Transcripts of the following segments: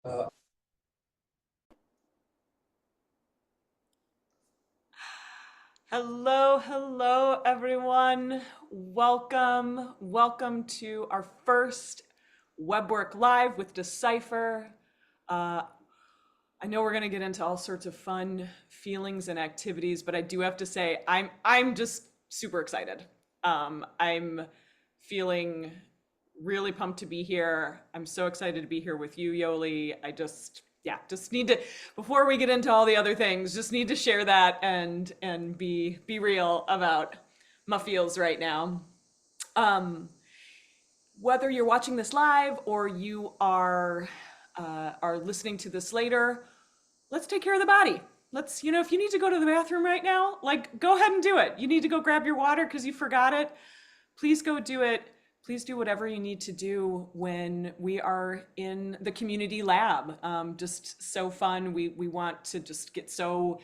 Uh, Hello, hello, everyone. Welcome to our first Webwork Live with Decipher. Uh, I know we're gonna get into all sorts of fun feelings and activities, but I do have to say I'm just super excited. I'm feeling really pumped to be here. I'm so excited to be here with you, Yoli. Just need to, before we get into all the other things, just need to share that and be real about my feels right now. Um, Whether you're watching this live or you are listening to this later, let's take care of the body. Let's, if you need to go to the bathroom right now, like go ahead and do it. You need to go grab your water because you forgot it. Please go do it. Please do whatever you need to do when we are in the community lab. Just so fun. We want to just get so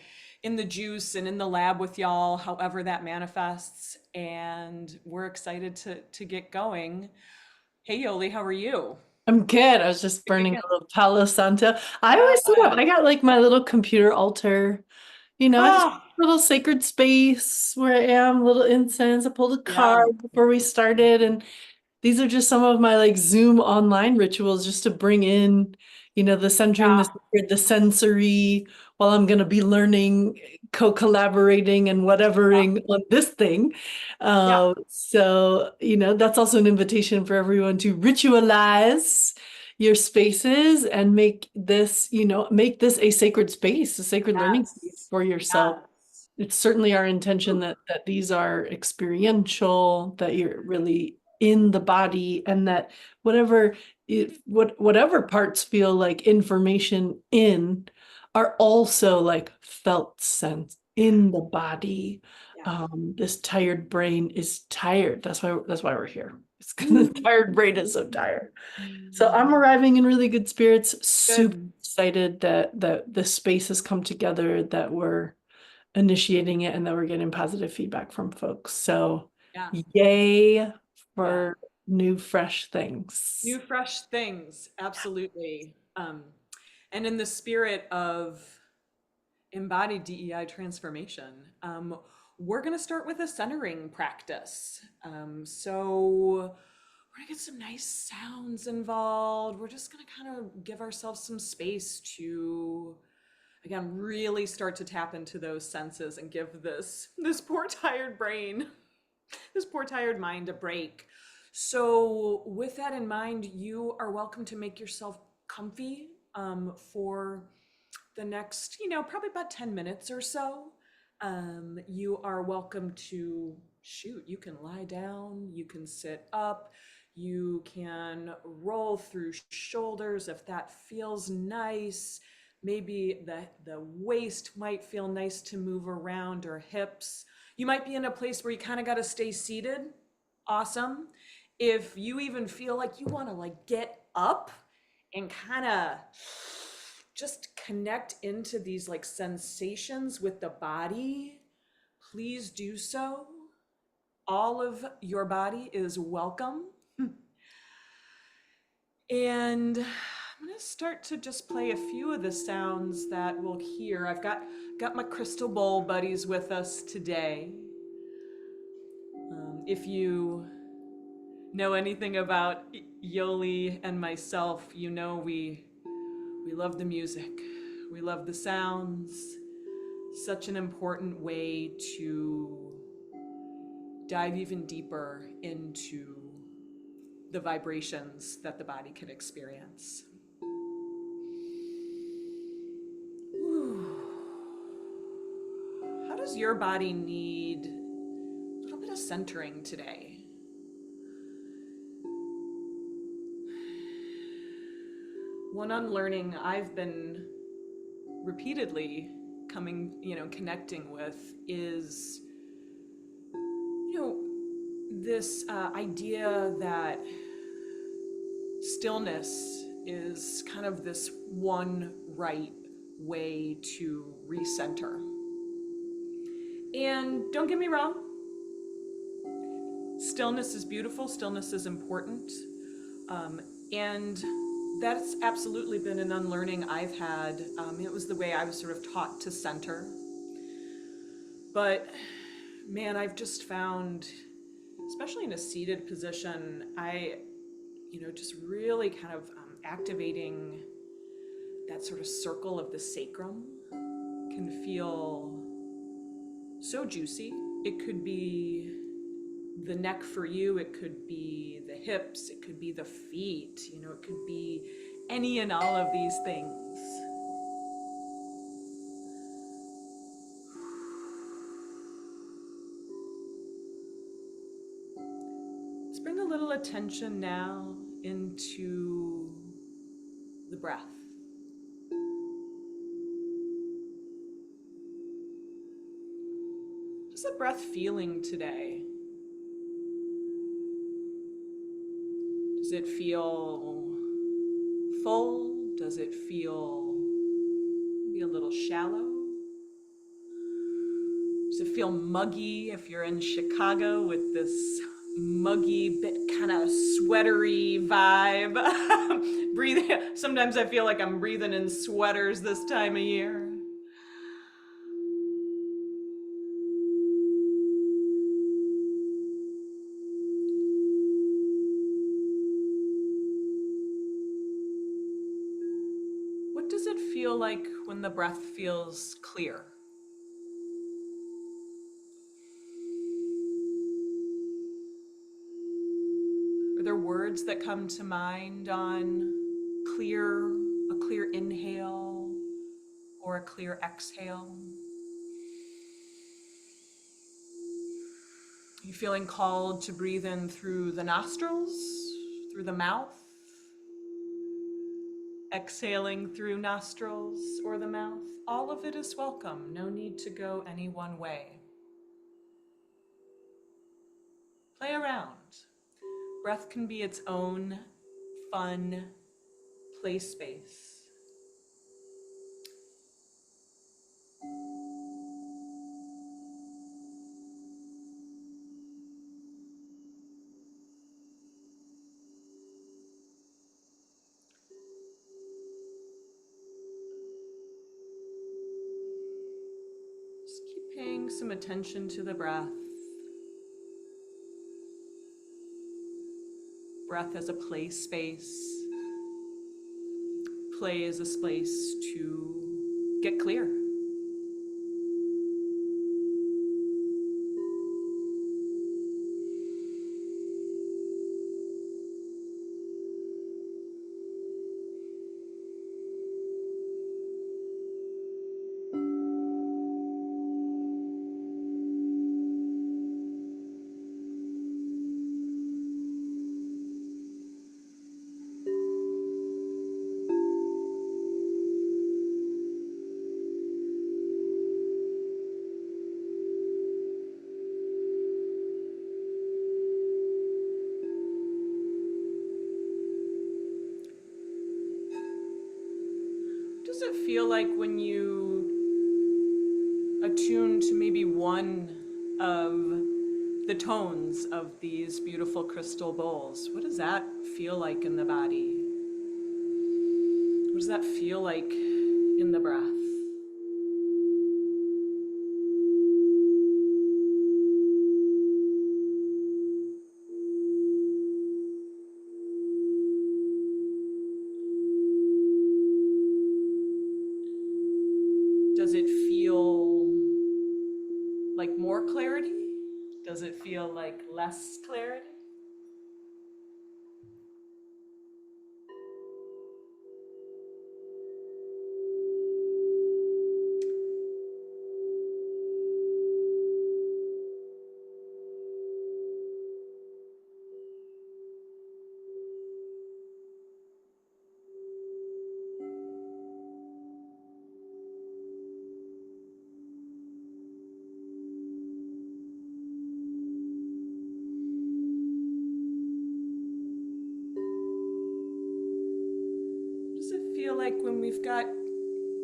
in the juice and in the lab with y'all, however that manifests. And we're excited to get going. Hey, Yoli, how are you? I'm good. I was just burning a little Palo Santo. I always do that. I got like my little computer altar. I just Ah, little sacred space where I am, little incense. I pulled a yeah, card before we started, and these are just some of my like Zoom online rituals just to bring in, the centering, the yeah, sacred, the sensory, while I'm going to be learning, co-collaborating and yeah, whatevering on this thing. yeah. That's also an invitation for everyone to ritualize your spaces and make this a sacred space, a sacred learning space Yes, for yourself. yes. It's certainly our intention that these are experiential, that you're really in the body, and that whatever parts feel like information in are also like felt sense in the body. Yeah. This tired brain is tired. That's why we're here. It's because the Mm. tired brain is so tired. So I'm arriving in really good spirits, super Good. excited that the space has come together, that we're initiating it, and that we're getting positive feedback from folks. So Yeah. yay Yeah. for new, fresh things. New, fresh things. Absolutely. And in the spirit of embodied DEI transformation, we're going to start with a centering practice. So we're going to get some nice sounds involved. We're just going to kind of give ourselves some space to, again, really start to tap into those senses and give this poor tired brain, this poor tired mind a break. So with that in mind, you are welcome to make yourself comfy for the next, probably about 10 minutes or so. You are welcome to shoot. You can lie down, you can sit up, you can roll through shoulders if that feels nice. Maybe the waist might feel nice to move around, or hips. You might be in a place where you kind of got to stay seated. Awesome. If you even feel like you want to like get up and kind of just connect into these like sensations with the body, please do so. All of your body is welcome. And I'm going to start to just play a few of the sounds that we'll hear. I've got my crystal bowl buddies with us today. If you know anything about Yoli and myself, you know we love the music. We love the sounds. Such an important way to dive even deeper into the vibrations that the body can experience. How does your body need a little bit of centering today? One unlearning I've been repeatedly connecting with is, this idea that stillness is kind of this one right way to recenter. And don't get me wrong, stillness is beautiful, stillness is important. And That's absolutely been an unlearning I've had. It was the way I was sort of taught to center. But man, I've just found, especially in a seated position, just really kind of activating that sort of circle of the sacrum can feel so juicy. It could be the neck for you, it could be the hips, it could be the feet, it could be any and all of these things. Let's bring a little attention now into the breath. How's the breath feeling today? Does it feel full? Does it feel maybe a little shallow? Does it feel muggy if you're in Chicago with this muggy, bit kind of sweatery vibe? Breathing. Sometimes I feel like I'm breathing in sweaters this time of year. What does it feel like when the breath feels clear? Are there words that come to mind on clear, a clear inhale or a clear exhale? Are you feeling called to breathe in through the nostrils, through the mouth? Exhaling through nostrils or the mouth? All of it is welcome. No need to go any one way. Play around. Breath can be its own fun play space. Just keep paying some attention to the breath. Breath as a play space. Play as a space to get clear. What does it feel like when you attune to maybe one of the tones of these beautiful crystal bowls? What does that feel like in the body? What does that feel like in the breath? Does it feel like more clarity? Does it feel like less clarity? What does it feel like when we've got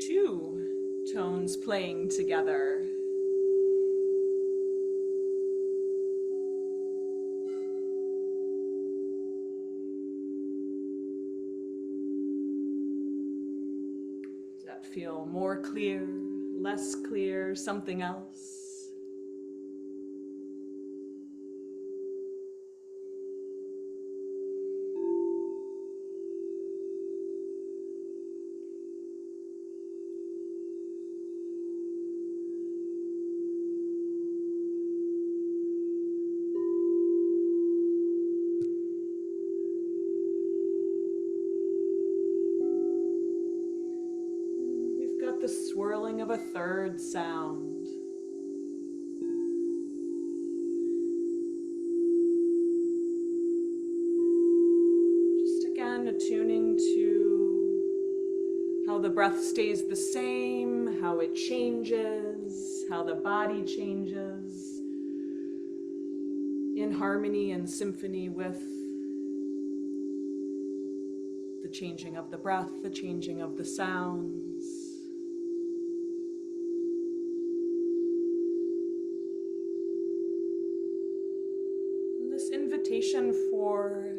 two tones playing together? that feel more clear, less clear, something else. We've got the swirling of a third sound. Just again attuning to how the breath stays the same, how it changes, how the body changes in harmony and symphony with the changing of the breath, the changing of the sounds. And this invitation for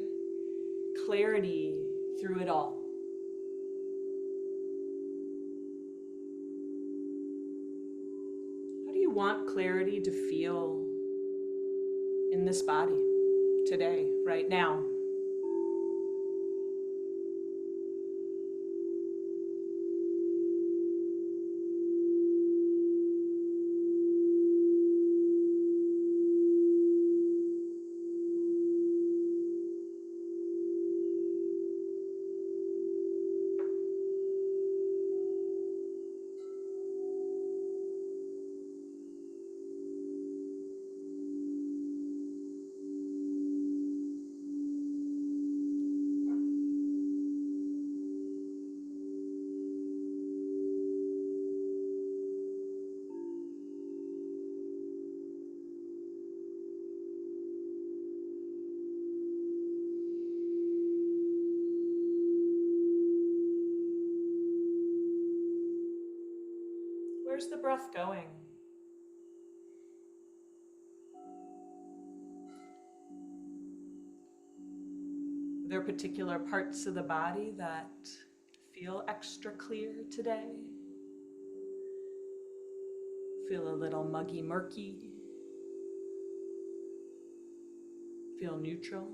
clarity through it all. How do you want clarity to feel in this body today, right now? Where's the breath going? Are there particular parts of the body that feel extra clear today? Feel a little muggy, murky? Feel neutral?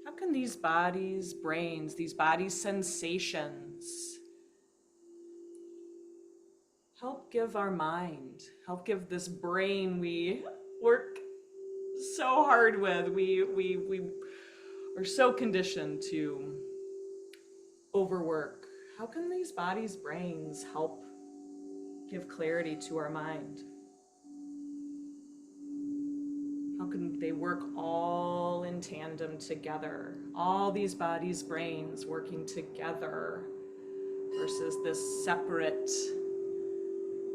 How can these bodies, brains, these body sensations help give our mind, help give this brain we work so hard with, we are so conditioned to overwork. How can these bodies, brains help give clarity to our mind? How can they work all in tandem together? All these bodies, brains working together versus this separate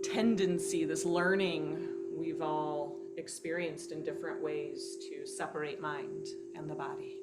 tendency, this learning we've all experienced in different ways to separate mind and the body.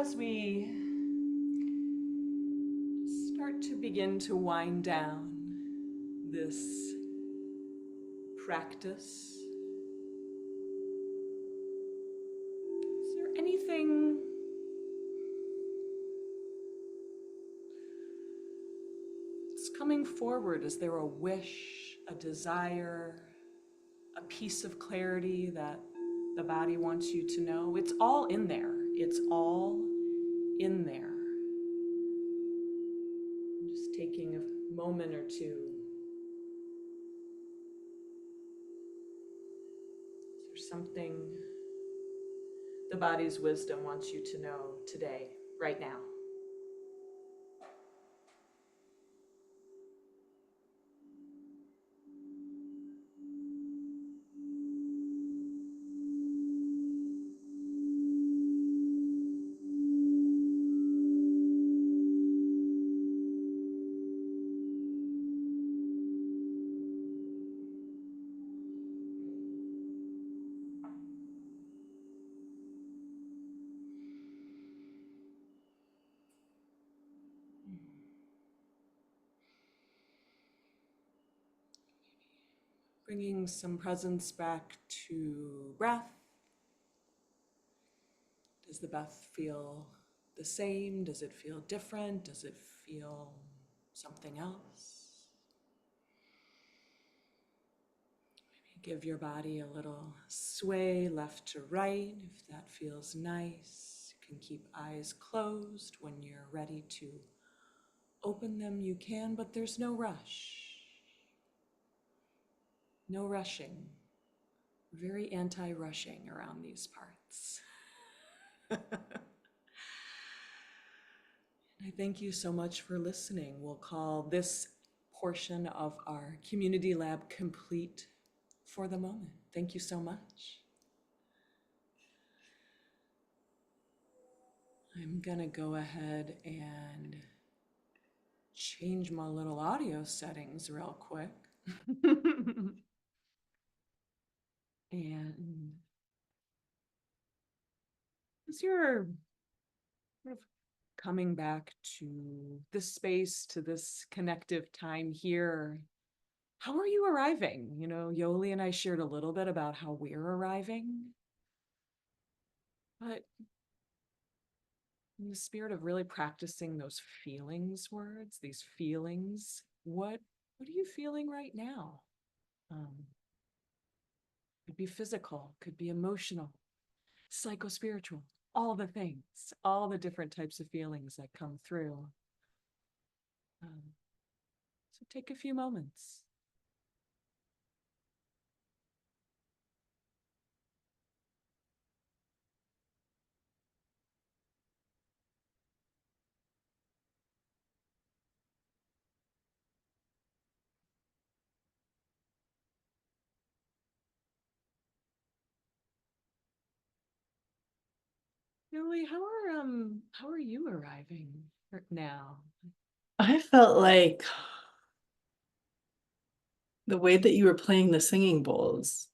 as we start to begin to wind down this practice, is there anything that's coming forward? Is there a wish, a desire, a piece of clarity that the body wants you to know? It's all in there. It's all in there. Just taking a moment or two. Is there something the body's wisdom wants you to know today, right now? Bringing some presence back to breath. Does the breath feel the same? Does it feel different? Does it feel something else? Maybe give your body a little sway left to right if that feels nice. You can keep eyes closed. When you're ready to open them, you can, but there's no rush. No rushing. Very anti-rushing around these parts. I thank you so much for listening. We'll call this portion of our community lab complete for the moment. Thank you so much. I'm gonna go ahead and change my little audio settings real quick. And as you're sort of coming back to this space, to this connective time here, how are you arriving? You know, Yoli and I shared a little bit about how we're arriving, but in the spirit of really practicing those feelings words, these feelings, what are you feeling right now? Could be physical, could be emotional, psychospiritual, all the things, all the different types of feelings that come through. So take a few moments. Yoli, how are you arriving now? I felt like the way that you were playing the singing bowls,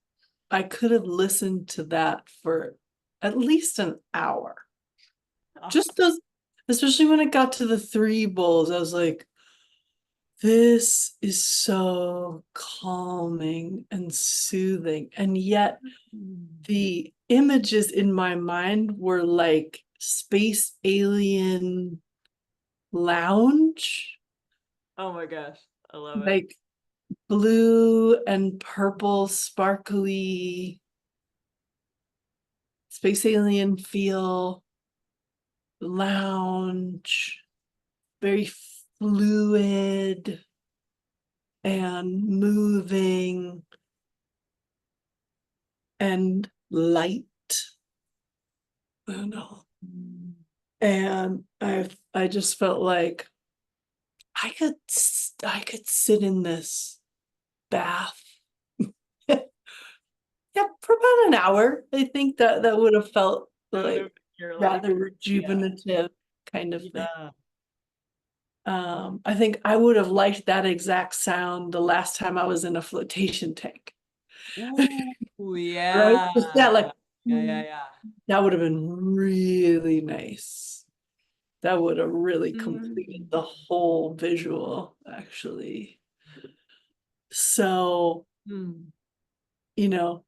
I could have listened to that for at least an hour. Just those, especially when it got to the three bowls, I was like, this is so calming and soothing. And yet the images in my mind were like space alien lounge, Oh my gosh, I love it. like blue and purple sparkly space alien feel lounge, very fluid and moving and light and all. And I just felt like I could sit in this bath. Yeah, for about an hour. I think that would have felt like You're like, rather yeah, rejuvenative kind of thing. yeah. I think I would have liked that exact sound the last time I was in a flotation tank. Ooh, Right? yeah. Just that like Yeah, yeah, yeah. that would have been really nice. That would have really Mm. completed the whole visual, actually. So, Mm. you know,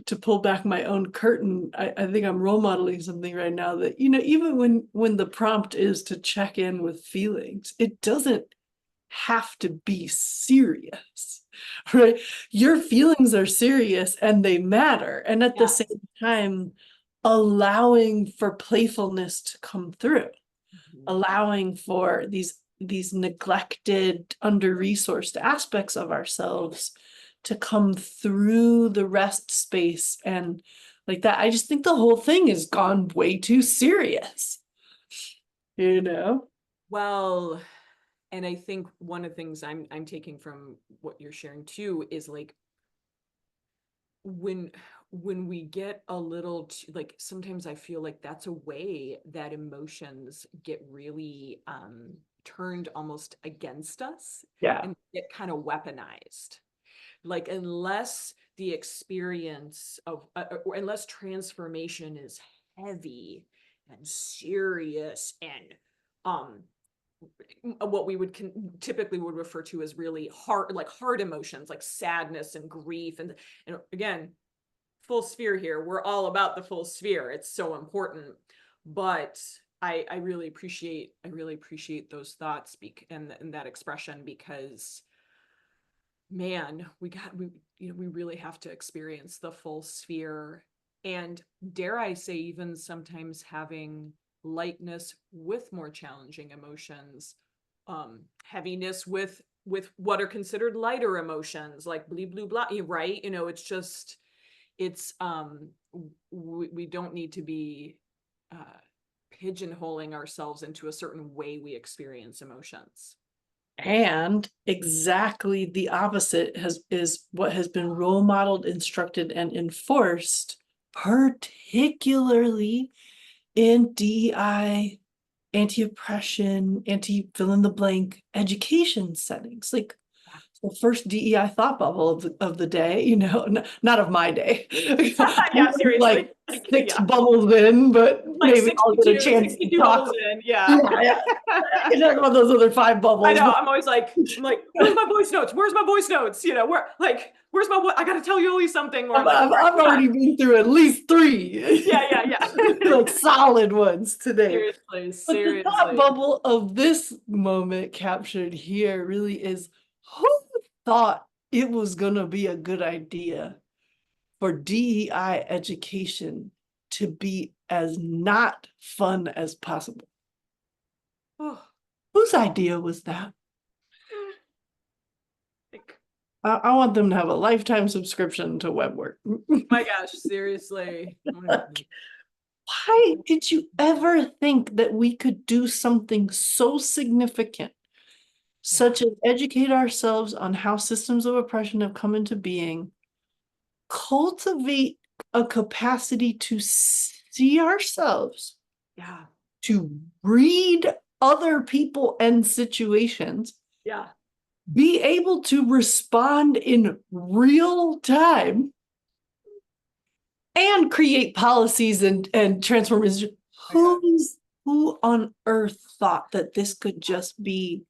to pull back my own curtain, I think I'm role modeling something right now that, even when the prompt is to check in with feelings, it doesn't have to be serious, right? Your feelings are serious and they matter. And at the Yes. same time, allowing for playfulness to come through, Mhm. allowing for these neglected, under-resourced aspects of ourselves to come through the rest space and like that. I just think the whole thing has gone way too serious, you know? Well, and I think one of the things I'm taking from what you're sharing too is like when when we get a little too, like sometimes I feel like that's a way that emotions get really turned almost against us Yeah. and get kind of weaponized. Like unless the experience of or unless transformation is heavy and serious and um what we would typically would refer to as really hard, like hard emotions like sadness and grief, and again, full sphere here, we're all about the full sphere, it's so important. But I really appreciate those thoughts and that expression, because man, we really have to experience the full sphere. And dare I say, even sometimes having lightness with more challenging emotions, heaviness with what are considered lighter emotions like blah blah blah, right? It's just it's we don't need to be uh pigeonholing ourselves into a certain way we experience emotions. And exactly the opposite is what has been role modeled, instructed, and enforced, particularly in DEI, anti-oppression, anti-fill in the blank education settings. Like the first DEI thought bubble of the day, not of my day. Yeah, I'm seriously. like Like, 6 yeah. bubbles in, but Like maybe I'll get a 62, chance to 62 talk. bubbles in. Yeah. Yeah, yeah. I can talk about those other 5 I bubbles, know. but I'm like, where's my voice notes? Where's my voice notes? Where's my, I got to tell Yoli something where I'm like, all right, I've come on. already been through at least 3 Yeah, yeah, yeah. like solid ones today. Seriously, But the thought seriously. bubble of this moment captured here really is, who thought it was gonna be a good idea for DEI education to be as not fun as possible? Oh, Whose idea was that? like, I want them to have a lifetime subscription to Webwork. my gosh, seriously. Why did you ever think that we could do something so significant, Yeah, such as educate ourselves on how systems of oppression have come into being, cultivate a capacity to see ourselves, yeah, to read other people and situations, yeah, be able to respond in real time, and create policies and transformation? my gosh. Who on earth thought that this could just be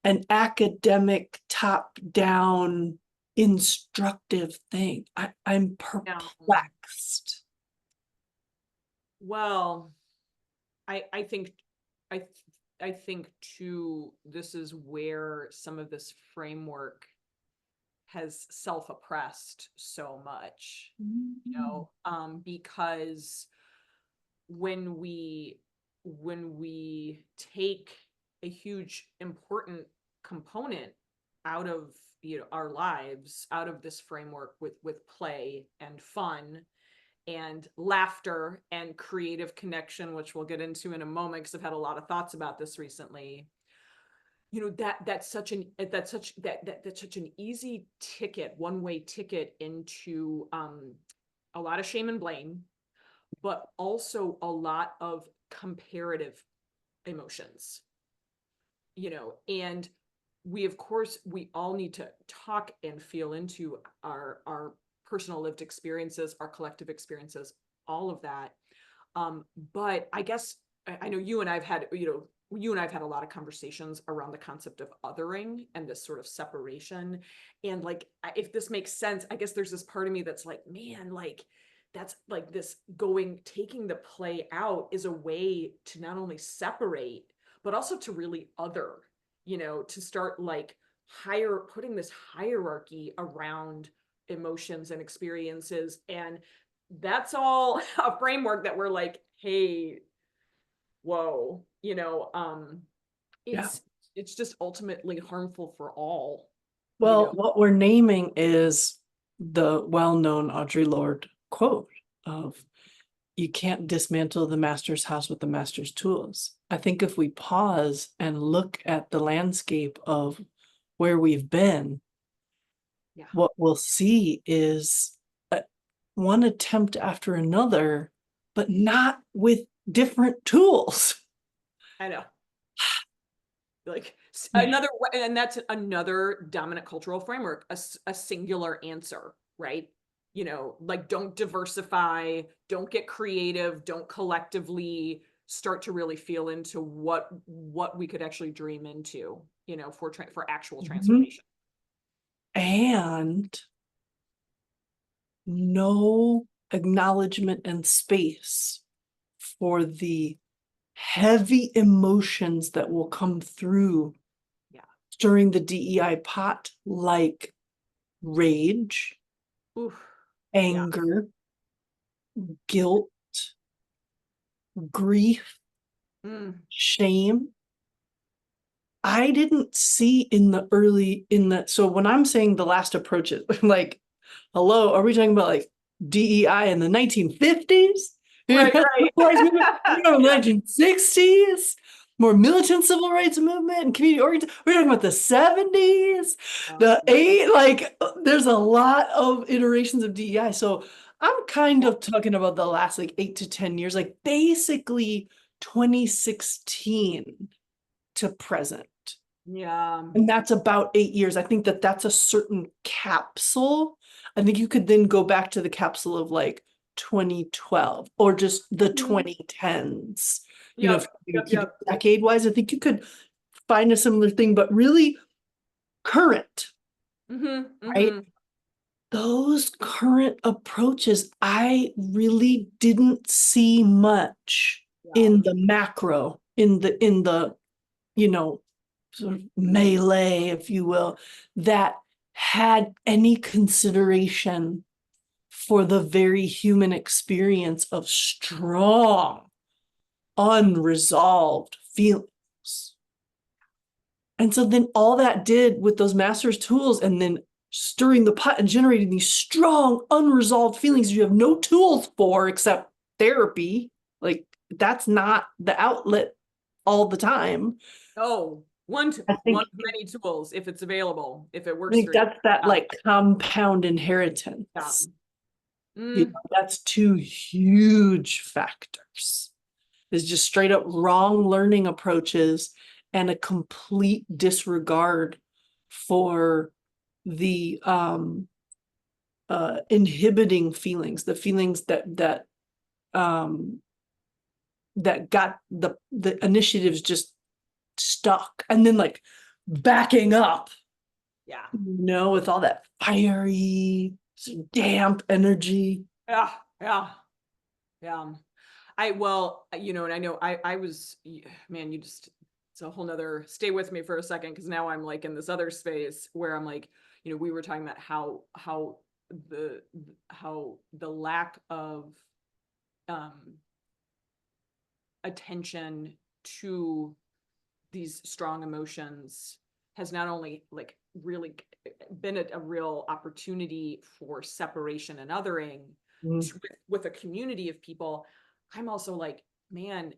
an academic, top-down, instructive thing? I'm Now, perplexed. well, I think I th- I think too, this is where some of this framework has self-oppressed so much, because when we when we take a huge important component out of our lives, out of this framework with play and fun and laughter and creative connection, which we'll get into in a moment because I've had a lot of thoughts about this recently. That's such an easy ticket, one-way ticket into a lot of shame and blame, but also a lot of comparative emotions, and we, of course, we all need to talk and feel into our personal lived experiences, our collective experiences, all of that. But I guess I know you and I've had, you and I've had a lot of conversations around the concept of othering and this sort of separation. And like, if this makes sense, I guess there's this part of me that's like, man, like, that's like this taking the play out is a way to not only separate, but also to really other, to start like putting this hierarchy around emotions and experiences. And that's all a framework that we're like, hey, whoa, Yeah. it's it's just ultimately harmful for all, you Well, know. what we're naming is the well-known Audre Lorde quote of you can't dismantle the master's house with the master's tools. I think if we pause and look at the landscape of where we've been, Yeah, what we'll see is one attempt after another, but not with different tools. I know. Like Man. and that's another dominant cultural framework, a singular answer, right? Like, don't diversify, don't get creative, don't collectively start to really feel into what we could actually dream into, for actual Mhm. transformation. And no acknowledgement and space for the heavy emotions that will come through Yeah. during the DEI pot, like rage, Oof. Yeah. anger, guilt, grief, Mm. shame. I didn't see so when I'm saying the last approaches, like, hello, are we talking about like DEI in the 1950s? Right, Rights movement, right. you know, Yeah. 1960s, more militant civil rights movement and community oriented. We're talking about the 70s, the Yeah. eight, like there's a lot of iterations of DEI. So I'm kind of talking about the last like 8 to 10 years, like basically 2016 to present. Yeah. And that's about 8 years. I think that that's a certain capsule. I think you could then go back to the capsule of like 2012 or just the Mhm. 2010s. You know, if Yep. you Yep. keep it Yep. decade wise, I think you could find a similar thing, but really current, Mm-hmm. right? Mm-hmm. Those current approaches, I really didn't see much Yeah. in the macro, in the you know, sort of melee, if you will, that had any consideration for the very human experience of strong, unresolved feelings. And so then all that did with those master's tools and then stirring the pot and generating these strong, unresolved feelings you have no tools for except therapy. Like that's not the outlet all the time. Oh, one I one think of many tools if it's available, if it I works think for you. that's that Yeah. like compound Yeah. inheritance. Mm. That's two huge factors. Is just straight up wrong learning approaches and a complete disregard for the inhibiting feelings, the feelings um that got the initiatives just stuck and then like backing up, Yeah. with all that fiery, damp energy. Yeah. Yeah. Yeah. And I know I was, man, it's a whole nother, stay with me for a second, because now I'm like in this other space where I'm like, we were talking about the, how the lack of um, attention to these strong emotions has not only like really been a real opportunity for separation and othering Mm. with a community of people. I'm also like, man,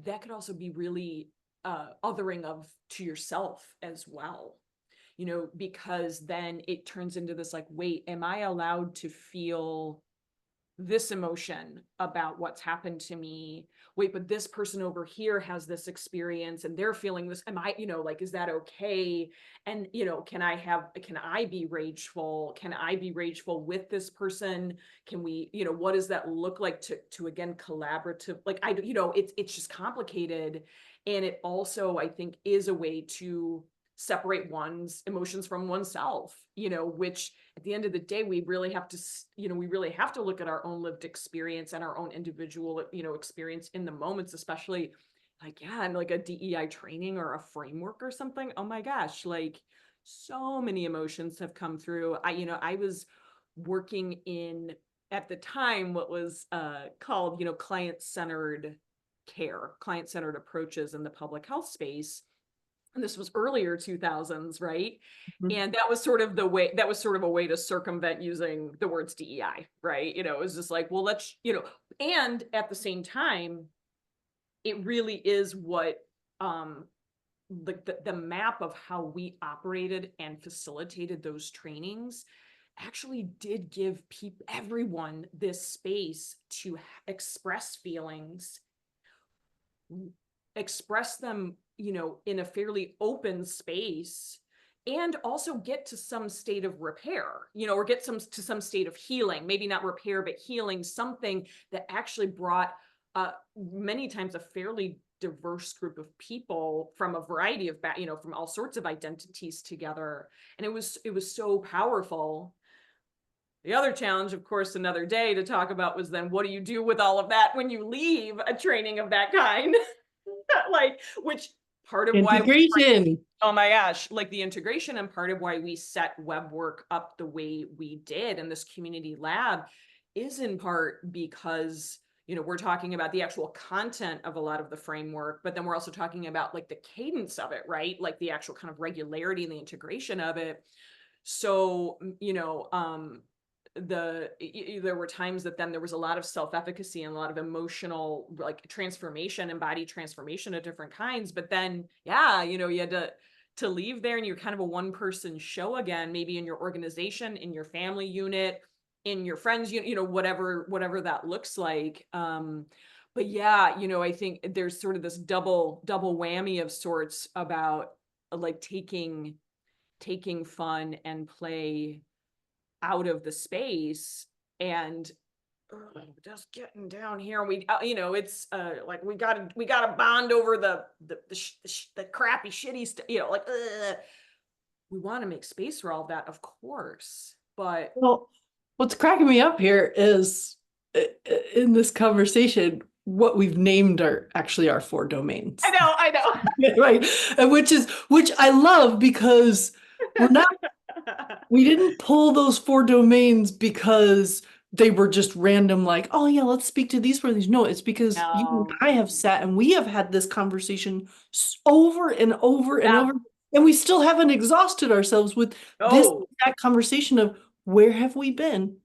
that could also be really othering of to yourself as well, because then it turns into this like, wait, am I allowed to feel this emotion about what's happened to me. Wait, but this person over here has this experience and they're feeling this. Am I, like, is that okay? And, can I be rageful? Can I be rageful with this person? Can we, what does that look like to again, collaborative? Like, it's just complicated. And it also, I think, is a way to separate one's emotions from oneself, which at the end of the day, we really have to, we really have to look at our own lived experience and our own individual, experience in the moments, especially like, yeah, and like a DEI training or a framework or something. Oh my gosh, like so many emotions have come through. I was working in, at the time, what was called, client-centered care, client-centered approaches in the public health space, and this was earlier 2000s, right? Mhm. And that was sort of the way, that was sort of a way to circumvent using the words DEI, right? It was just like, well, let's, and at the same time, it really is what, the map of how we operated and facilitated those trainings actually did give everyone this space to express feelings, express them, in a fairly open space, and also get to some state of repair, or get to some state of healing, maybe not repair, but healing, something that actually brought many times a fairly diverse group of people from a variety of, from all sorts of identities together. And it was so powerful. The other challenge, of course, another day to talk about, was then what do you do with all of that when you leave a training of that kind? Like, which part of why, Integration. oh my gosh, like the integration, and part of why we set Webwork up the way we did in this community lab is in part because, we're talking about the actual content of a lot of the framework, but then we're also talking about like the cadence of it, right? Like the actual kind of regularity and the integration of it. So, there were times that then there was a lot of self-efficacy and a lot of emotional, like, transformation and body transformation of different kinds. But then, yeah, you had to leave there, and you're kind of a one person show again, maybe in your organization, in your family unit, in your friends, whatever that looks like. But yeah, I think there's sort of this double whammy of sorts about like taking fun and play out of the space, and just getting down here. We it's like we gotta bond over the crappy shitty stuff, like, we want to make space for all that, of course, but Well, what's cracking me up here is in this conversation, what we've named are actually our four domains. I know. Right. And which I love because we're not, we didn't pull those four domains because they were just random, like, oh yeah, let's speak to these four things. No, it's because you and No. I have sat and we have had this conversation over and over and Yeah. over, and we still haven't exhausted ourselves with this Oh, exact conversation of where have we been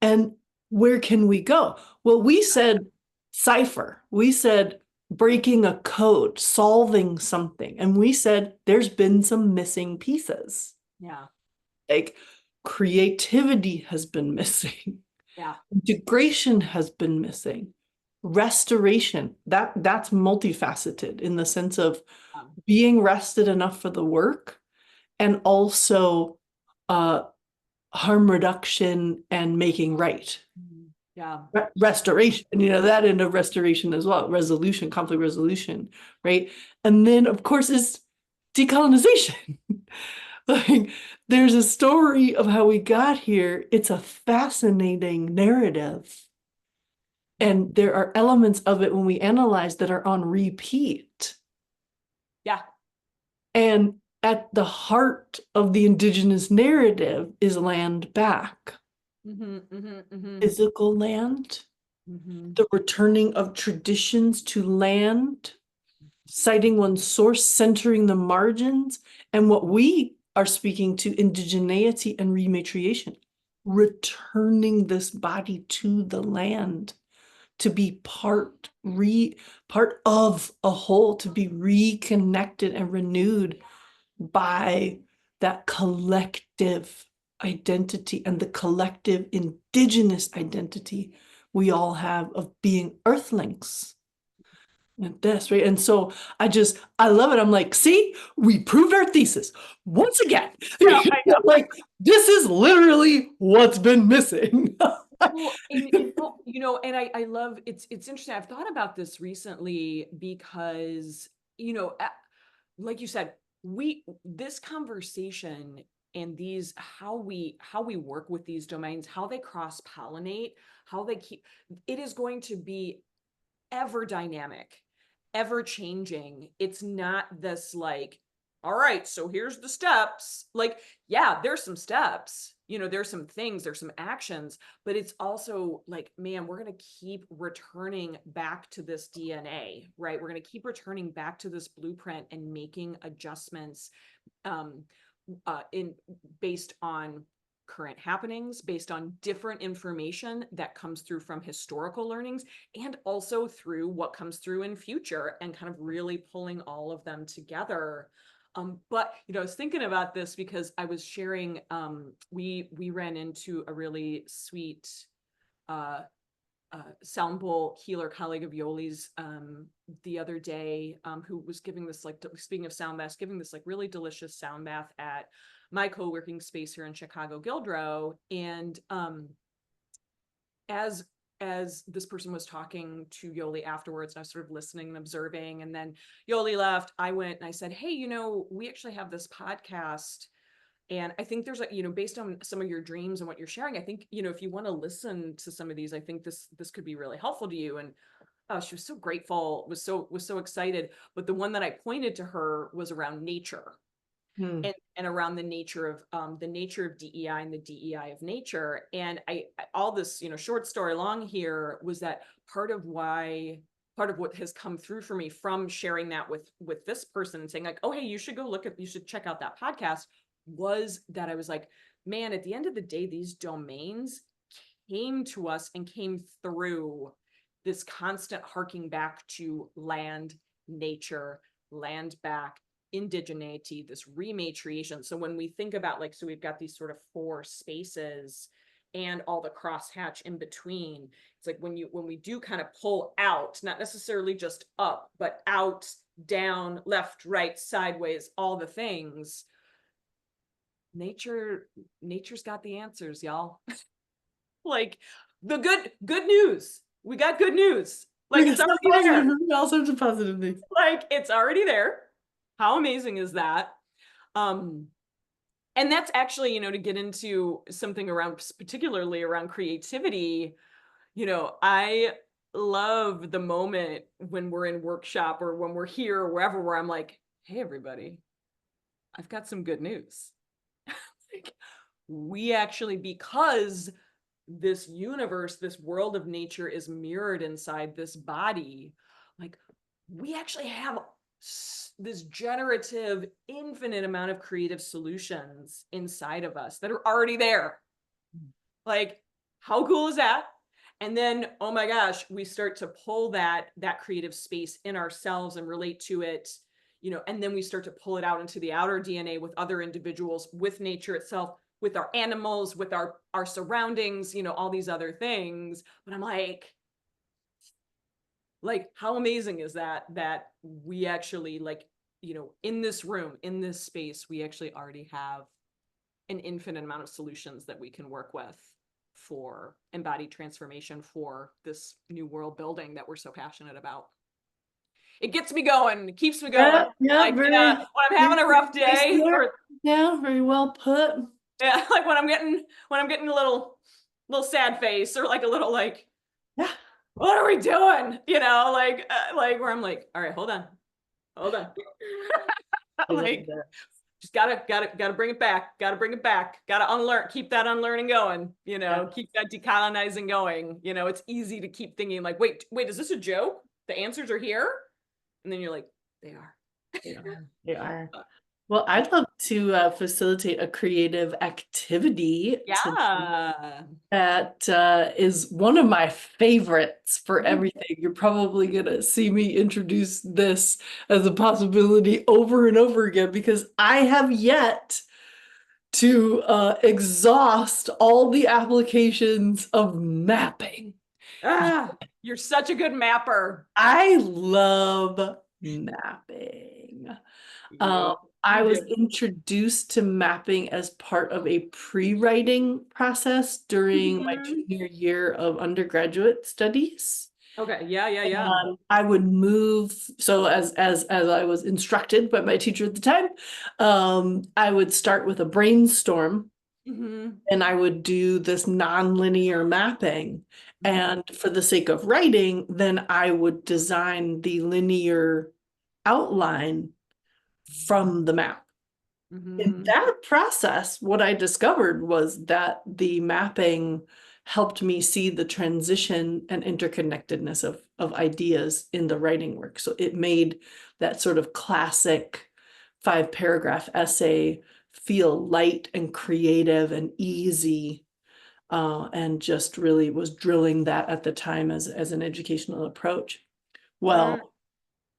and where can we go? Well, we said cipher. We said breaking a code, solving something. And we said there's been some missing pieces. yeah. Like creativity has been missing. Yeah. Integration has been missing. Restoration, that's multifaceted in the sense of being rested enough for the work and also uh harm reduction and making right. Yeah. Restoration, that end of restoration as well, resolution, conflict resolution, right? And then of course is decolonization. Like there's a story of how we got here. It's a fascinating narrative. And there are elements of it when we analyze that are on repeat. Yeah. And at the heart of the indigenous narrative is land back, physical land, the returning of traditions to land, citing one's source, centering the margins, and what we are speaking to, indigeneity and rematriation, returning this body to the land to be part of a whole, to be reconnected and renewed by that collective identity and the collective indigenous identity we all have of being earthlings. And this, right? And so I love it. I'm like, see, we proved our thesis once again. Yeah, I know. Like, this is literally what's been missing. Well, and I love it's interesting. I've thought about this recently because, like you said, this conversation and these how we work with these domains, how they cross-pollinate, how they keep it is going to be ever dynamic, ever changing. It's not this like, all right, so here's the steps. Like, yeah, there's some steps, there's some things, there's some actions, but it's also like, man, we're going to keep returning back to this DNA, right? We're going to keep returning back to this blueprint and making adjustments um, in based on current happenings, based on different information that comes through from historical learnings, and also through what comes through in future, and kind of really pulling all of them together. But I was thinking about this because I was sharing. We ran into a really sweet uh, sound bowl healer colleague of Yoli's the other day, who was giving this, like, speaking of sound baths, giving this like really delicious sound bath at my co-working space here in Chicago, Gildrow. And as this person was talking to Yoli afterwards, I was sort of listening and observing, and then Yoli left. I went and I said, hey, we actually have this podcast, and I think there's based on some of your dreams and what you're sharing, I think, if you want to listen to some of these, I think this could be really helpful to you. And she was so grateful, was so excited. But the one that I pointed to her was around nature, Hmm. and around the nature of DEI and the DEI of nature. And all this, short story long here was that part of what has come through for me from sharing that with this person and saying like, oh, hey, you should check out that podcast, was that I was like, man, at the end of the day, these domains came to us and came through this constant harking back to land, nature, land back, indigeneity, this rematriation. So when we think about, like, so we've got these sort of four spaces and all the crosshatch in between. It's like when we do kind of pull out, not necessarily just up, but out, down, left, right, sideways, all the things. Nature's got the answers, y'all. Like, the good news. We got good news. Like, it's already there. All sorts of positive things. Like, it's already there. How amazing is that? Um, and that's actually, to get into something around, particularly around creativity, I love the moment when we're in workshop or when we're here or wherever, where I'm like, hey, everybody, I've got some good news. Like, we actually, because this universe, this world of nature is mirrored inside this body, like, we actually have this generative, infinite amount of creative solutions inside of us that are already there. Like, how cool is that? And then, oh my gosh, we start to pull that creative space in ourselves and relate to it, and then we start to pull it out into the outer DNA with other individuals, with nature itself, with our animals, with our surroundings, all these other things. But I'm like, how amazing is that we actually, like, in this room, in this space, we actually already have an infinite amount of solutions that we can work with for embodied transformation, for this new world building that we're so passionate about. It gets me going, it keeps me going. Yeah, Like, very, when I'm having a rough day, or yeah, very well put. yeah, like when I'm getting a little sad face, or like a little like, Yeah. what are we doing? Like where I'm like, all right, hold on. I love Like, that. just gotta bring it back. Gotta unlearn, keep that unlearning going, Yeah. keep that decolonizing going. It's easy to keep thinking like, wait, is this a joke? The answers are here. And then you're like, they are. They are. They are. Well, I'd love to facilitate a creative activity Yeah. that is one of my favorites for everything. You're probably gonna see me introduce this as a possibility over and over again because I have yet to exhaust all the applications of mapping. Ah, you're such a good mapper. I love mapping. Yeah, Um, I you was do. introduced to mapping as part of a pre-writing process during my Mhm. junior year of undergraduate studies. Okay. Yeah, yeah, yeah. I would move, so as I was instructed by my teacher at the time, I would start with a brainstorm Hmm. and I would do this nonlinear mapping. And for the sake of writing, then I would design the linear outline from the map. In Hmm. that process, what I discovered was that the mapping helped me see the transition and interconnectedness of ideas in the writing work. So it made that sort of classic 5 paragraph essay feel light and creative and easy, and just really was drilling that at the time as an educational approach. Mm, Well,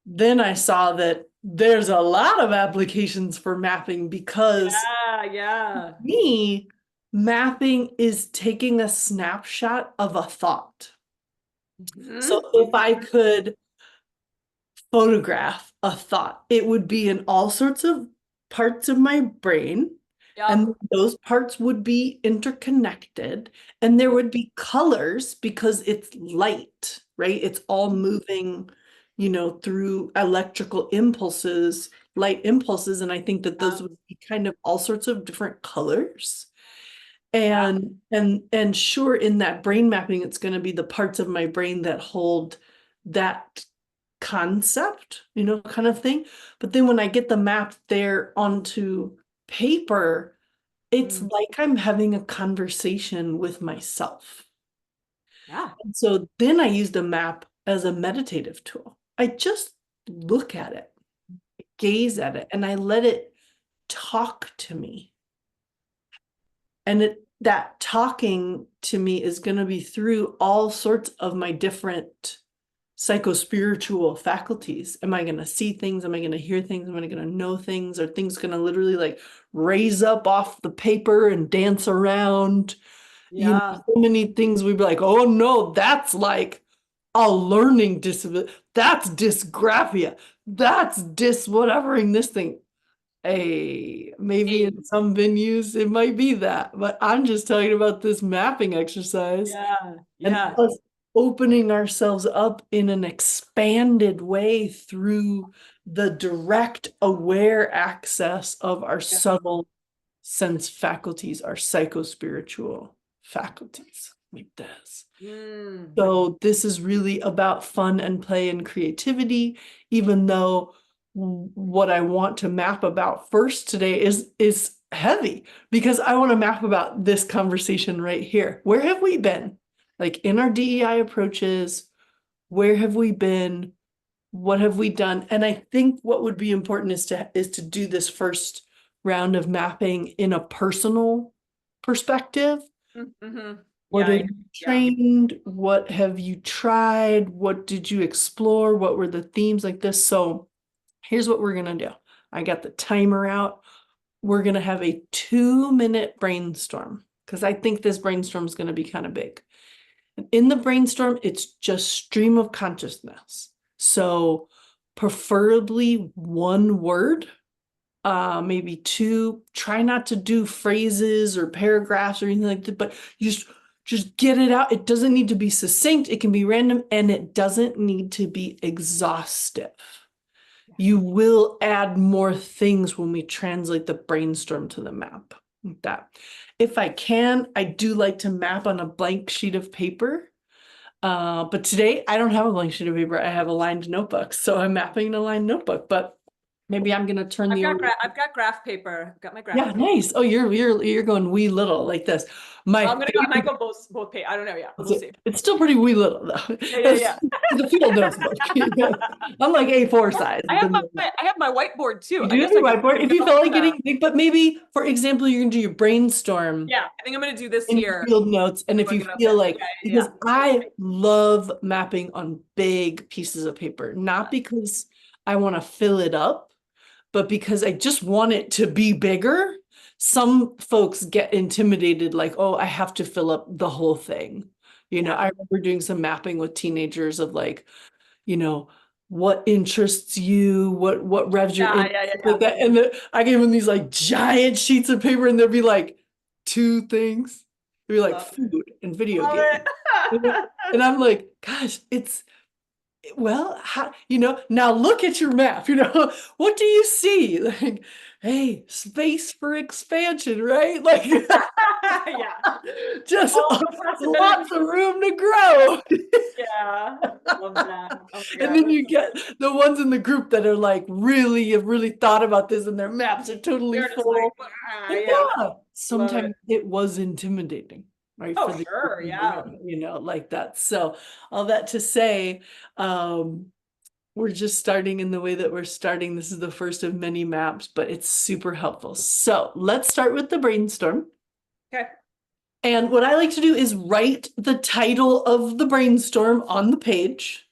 then I saw that there's a lot of applications for mapping because yeah, yeah. me, mapping is taking a snapshot of a thought. So Hmm. if I could photograph a thought, it would be in all sorts of parts of my brain. And Yep. those parts would be interconnected, and there Yep. would be colors because it's light, right? It's all moving, through electrical impulses, light impulses. And I think that those Yeah. would be kind of all sorts of different colors. Yeah. And sure, in that brain mapping, it's going to be the parts of my brain that hold that concept, kind of thing. But then when I get the map there onto paper, it's Mm, like I'm having a conversation with myself. yeah. And so then I use the map as a meditative tool. I just look at it, gaze at it, and I let it talk to me. And that talking to me is going to be through all sorts of my different psychospiritual faculties. Am I going to see things? Am I going to hear things? Am I going to know things? Are things going to literally like raise up off the paper and dance around? Yeah. So many things we'd be like, oh no, that's like a learning disability. That's dysgraphia. That's whatevering this thing. Hey, maybe Hey. in some venues it might be that, but I'm just talking about this mapping exercise Yeah. and Yeah. us opening ourselves up in an expanded way through the direct aware access of our Yeah. subtle sense faculties, our psychospiritual faculties, like this. Mm. So this is really about fun and play and creativity, even though what I want to map about first today is heavy because I want to map about this conversation right here. Where have we been? Like in our DEI approaches, where have we been? What have we done? And I think what would be important is to do this first round of mapping in a personal perspective. Mm-hmm. What Yeah. have Yeah. you Yeah. trained? What have you tried? What did you explore? What were the themes like this? So here's what we're gonna do. I got the timer out. We're gonna have a 2-minute brainstorm because I think this brainstorm is gonna be kind of big. And in the brainstorm, it's just stream of consciousness. So preferably one word, maybe two. Try not to do phrases or paragraphs or anything like that, but you just get it out. It doesn't need to be succinct, it can be random, and it doesn't need to be exhaustive. You will add more things when we translate the brainstorm to the map. Like that. If I can, I do like to map on a blank sheet of paper. But today I don't have a blank sheet of paper. I have a lined notebook. So I'm mapping in a lined notebook, but maybe I'm gonna turn the I've got graph paper. I've got my yeah, graph paper. nice. Oh, you're going wee little like this. Well, My I might favorite, go both pay. I don't know. Yeah, we'll see. it's still pretty wee little though. Yeah, yeah, yeah. It's a field notebook. I'm like A4 size. I have my whiteboard too. You I do have guess your I could whiteboard. If put it you all feel in like there. getting big, but maybe, for example, you're gonna do your brainstorm Yeah, I think I'm gonna do this in your here. field notes. And if Look you it up feel there. like, Yeah, yeah, because I love mapping on big pieces of paper, not because I want to fill it up, but because I just want it to be bigger. some folks get intimidated, like, oh, I have to fill up the whole thing. Yeah. I remember doing some mapping with teenagers of like, you know, what interests you, what revs your Yeah, interest, yeah, yeah, like yeah. that. And I gave them these like giant sheets of paper, and there'd be like two things. There'd be like Love it. food and video Love games. And I'm like, gosh, it's well, how, now look at your map, what do you see? Like, hey, space for expansion, right? Like, Yeah. just All the lots possibilities. of room to grow. Yeah. Love that. Oh my And God, then that's you so get funny. the ones in the group that are like really have really thought about this and their maps are totally They're just like, full. ah, And yeah. yeah, Love it. sometimes it was intimidating, right? Oh, For the group sure. in the Yeah. room, like that. So all that to say, um, we're just starting in the way that we're starting. This is the first of many maps, but it's super helpful. So let's start with the brainstorm. Okay. And what I like to do is write the title of the brainstorm on the page,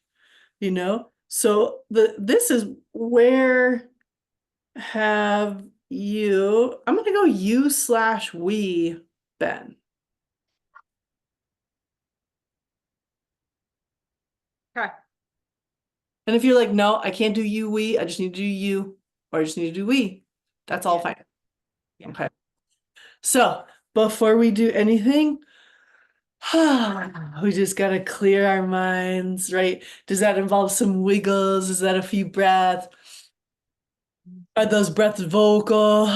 So this is where have you, I'm gonna go you/we been. Okay. And if you're like, no, I can't do you, we, I just need to do you, or I just need to do we, that's all Yeah. fine. Yeah. Okay. So before we do anything, we just gotta clear our minds, right? Does that involve some wiggles? Is that a few breaths? Are those breaths vocal?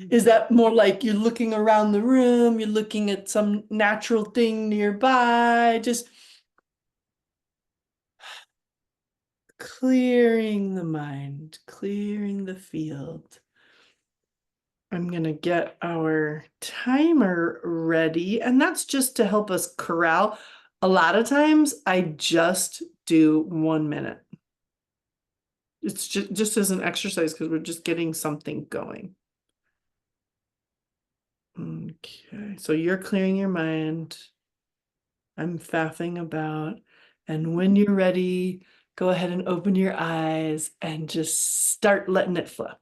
Is that more like you're looking around the room, you're looking at some natural thing nearby, just clearing the mind, clearing the field. I'm gonna get our timer ready, and that's just to help us corral. A lot of times I just do 1 minute. It's just as an exercise because we're just getting something going. Okay, so you're clearing your mind. I'm faffing about. And when you're ready, go ahead and open your eyes and just start letting it flow.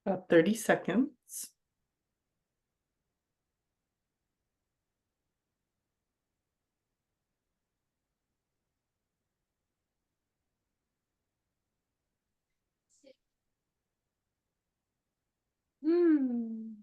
About 30 seconds. Hmm.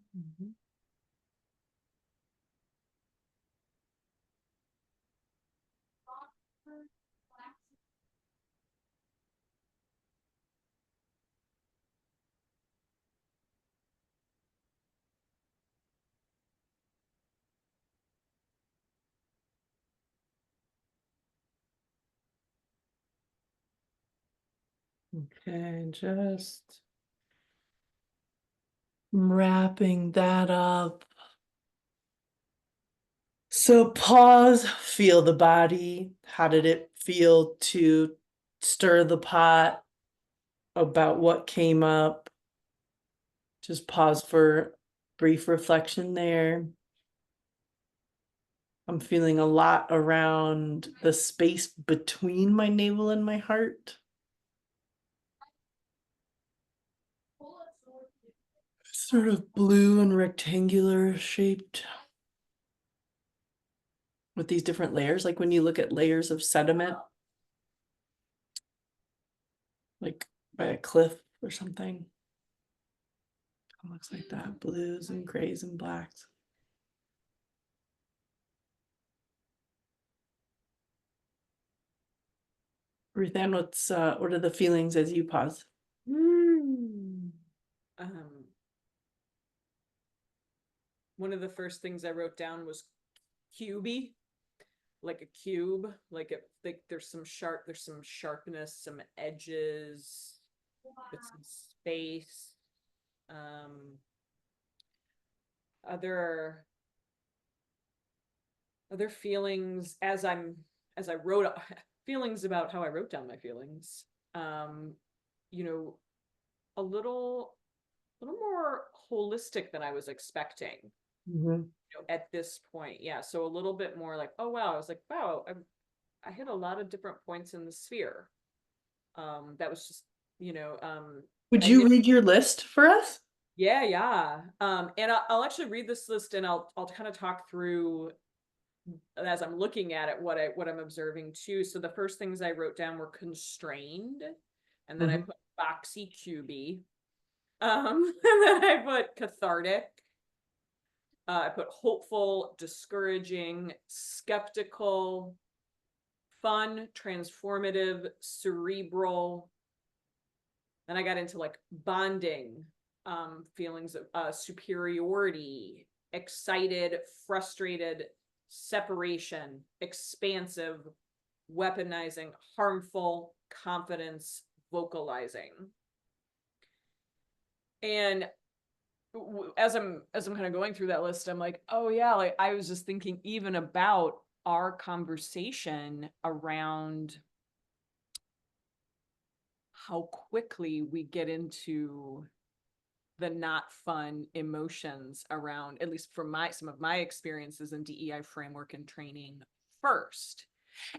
Okay, just wrapping that up. So pause, feel the body. How did it feel to stir the pot about what came up? Just pause for brief reflection there. I'm feeling a lot around the space between my navel and my heart. Sort of blue and rectangular shaped with these different layers. Like when you look at layers of sediment, like by a cliff or something. It looks like that, blues and grays and blacks. Ruthann, what are the feelings as you pause? Mm. Um, One of the first things I wrote down was cubey, like a cube, like there's some sharpness, some edges, with some space. Um, other other feelings as I wrote feelings about how I wrote down my feelings. Um, you know, a little more holistic than I was expecting, Mhm. at this point. Yeah, so a little bit more like, oh wow, I was like, wow, I hit a lot of different points in the sphere. That was just, Would I you did. read your list for us? Yeah, yeah. And I'll actually read this list and I'll kind of talk through as I'm looking at it what I'm observing too. So the first things I wrote down were constrained, and then I Mhm. put boxy cubey, and then I put cathartic. I put hopeful, discouraging, skeptical, fun, transformative, cerebral. Then I got into like bonding, feelings of superiority, excited, frustrated, separation, expansive, weaponizing, harmful, confidence, vocalizing. And as I'm kind of going through that list, I'm like, oh yeah, like I was just thinking even about our conversation around how quickly we get into the not fun emotions around, at least from some of my experiences in DEI framework and training first.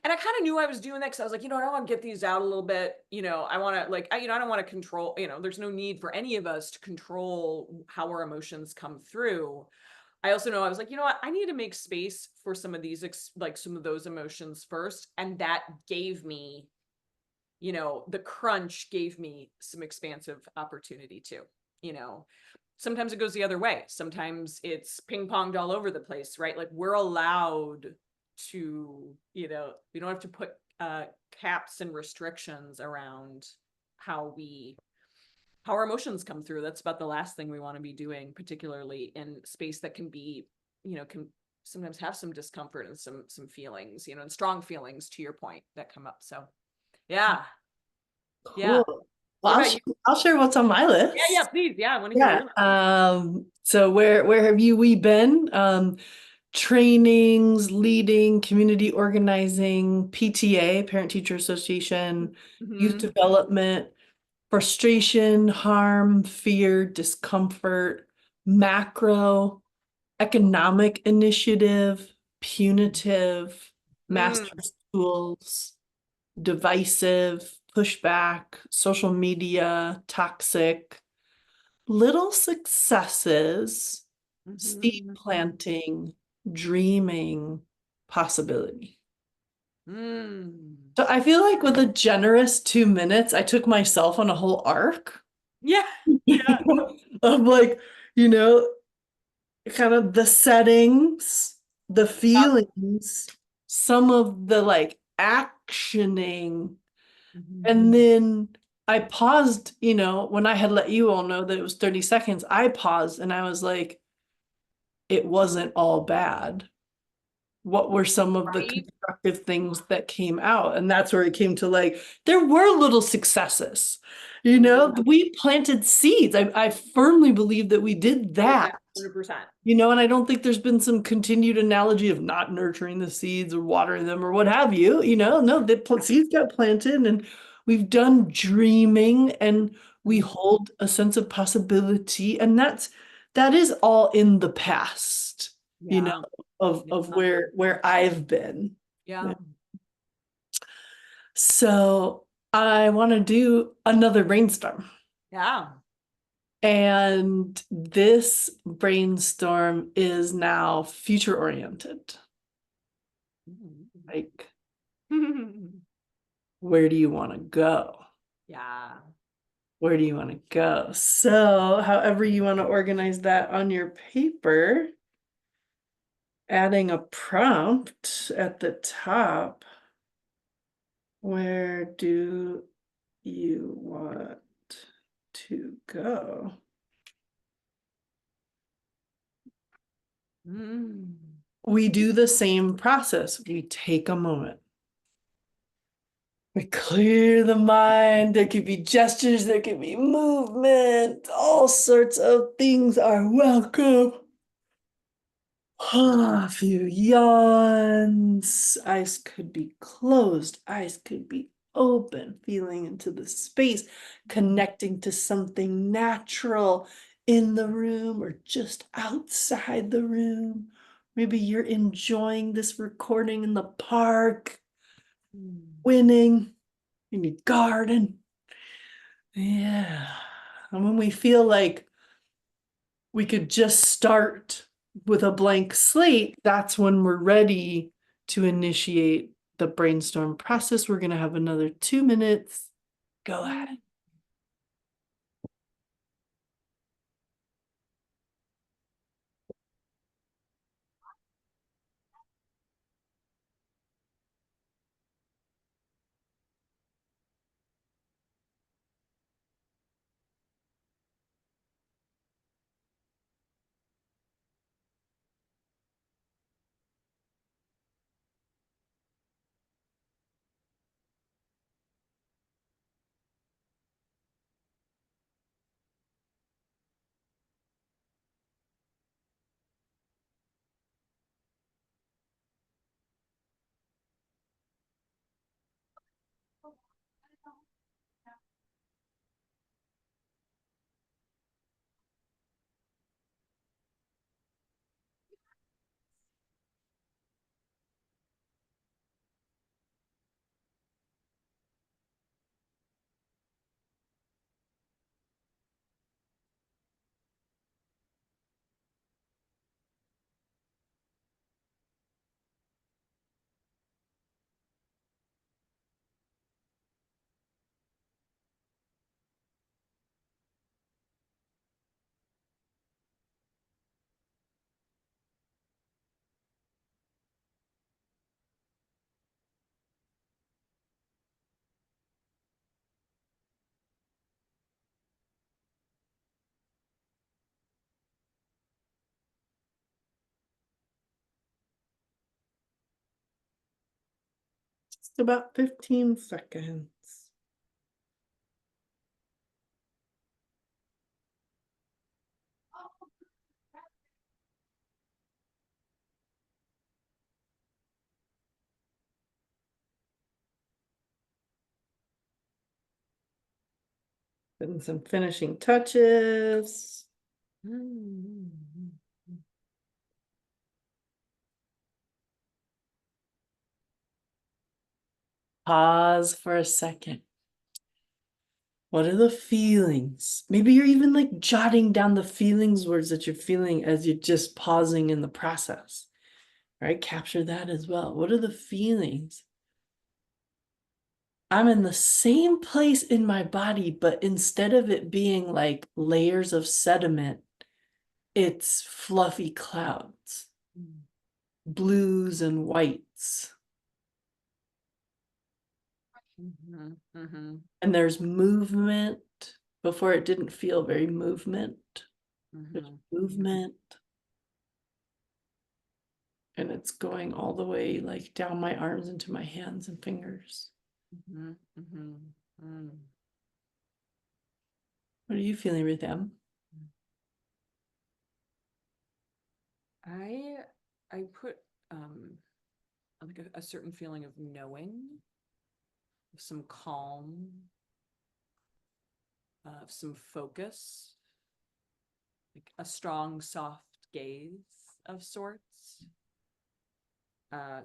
And I kind of knew I was doing that because I was like, I want to get these out a little bit. I want to I don't want to control, there's no need for any of us to control how our emotions come through. I also know I was like, what, I need to make space for some of these, like some of those emotions first. And that gave me, the crunch gave me some expansive opportunity too. you know Sometimes it goes the other way, sometimes it's ping ponged all over the place, right? Like we're allowed to, we don't have to put caps and restrictions around how we how our emotions come through. That's about the last thing we want to be doing, particularly in space that can be, can sometimes have some discomfort and some feelings, and strong feelings, to your point, that come up. So yeah. Yeah. Cool. What Well, about you? I'll share what's on my Yeah, yeah, list. please. Yeah, I want to hear Yeah. your list. So where have we been? Trainings, leading, community organizing, PTA, Parent Teacher Association, youth Mm-hmm. development, frustration, harm, fear, discomfort, macro, economic initiative, punitive, Mm, master schools, divisive, pushback, social media, toxic, little successes, seed mm-hmm. planting, dreaming, possibility. Mm. So I feel like with a generous 2 minutes, I took myself on a whole arc Yeah, yeah. of like, you know, kind of the settings, the Yep. feelings, some of the like actioning. Mhm. And then I paused, when I had let you all know that it was 30 seconds, I paused and I was like, it wasn't all bad. What were some of the Right? constructive things that came out? And that's where it came to like, there were little successes. Mhm. We planted seeds. I firmly believe that we did Did that. that 100%. And I don't think there's been some continued analogy of not nurturing the seeds or watering them or what have you. No, the seeds got planted and we've done dreaming and we Mhm. hold a sense of possibility. And that is all in the past. you know, Yeah. of Yeah. where I've been. Yeah. So I want to do another brainstorm. Yeah. And this brainstorm is now future oriented. Like, where do you want to go? Yeah. Where do you want to go? So, however you want to organize that on your paper, adding a prompt at the top. Where do you want to go? Mm. We do the same process. We take a moment. We clear the mind. There could be gestures, there could be movement. All sorts of things are welcome. A few yawns. Eyes could be closed. Eyes could be open. Feeling into the space, connecting to something natural in the room or just outside the room. Maybe you're enjoying this recording in the park, Mm. winning in your garden. Yeah. And when we feel like we could just start with a blank slate, that's when we're ready to initiate the brainstorm process. We're going to have another 2 minutes. Go ahead. Just about 15 seconds. Putting some finishing touches. Mm. Pause for a second. What are the feelings? Maybe you're even like jotting down the feelings words that you're feeling as you're just pausing in the process, right? Capture that as well. What are the feelings? I'm in the same place in my body, but instead of it being like layers of sediment, it's fluffy clouds, Mm. blues and whites. Mhm. Mhm. And there's movement. Before it didn't feel very movement. There's Mhm. movement. And it's going all the way like down my arms into my hands and fingers. Mhm. Mhm. Mm. What are you feeling, Rhythm? I I put like a certain feeling of knowing, of some calm, of some focus, like a strong, soft gaze. of sorts,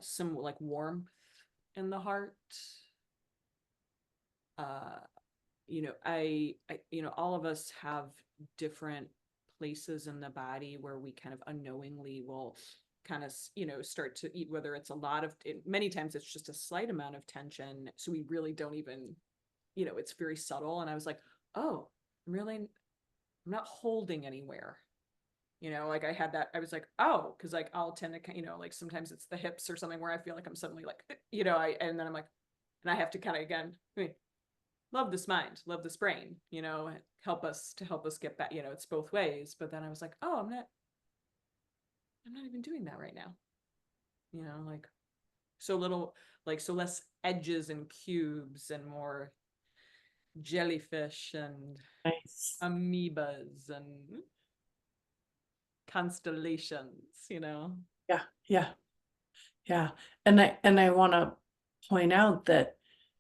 some like warmth in the heart. Uh, all of us have different places in the body where we kind of unknowingly will kind of, start to eat, whether it's a lot of, many times it's just a slight amount of tension. So we really don't even, it's very subtle. And I was like, oh, I'm not holding anywhere. Like I had that, I was like, oh, because like I'll tend to, like sometimes it's the hips or something where I feel like I'm suddenly like, and then I'm like, and I have to kind of again, love this mind, love this brain, help us get back, it's both ways. But then I was like, oh, I'm not even doing that right now. Like so little, like so less edges and cubes and more jellyfish and Nice. amoebas and constellations. Yeah, yeah, yeah. And I want to point out that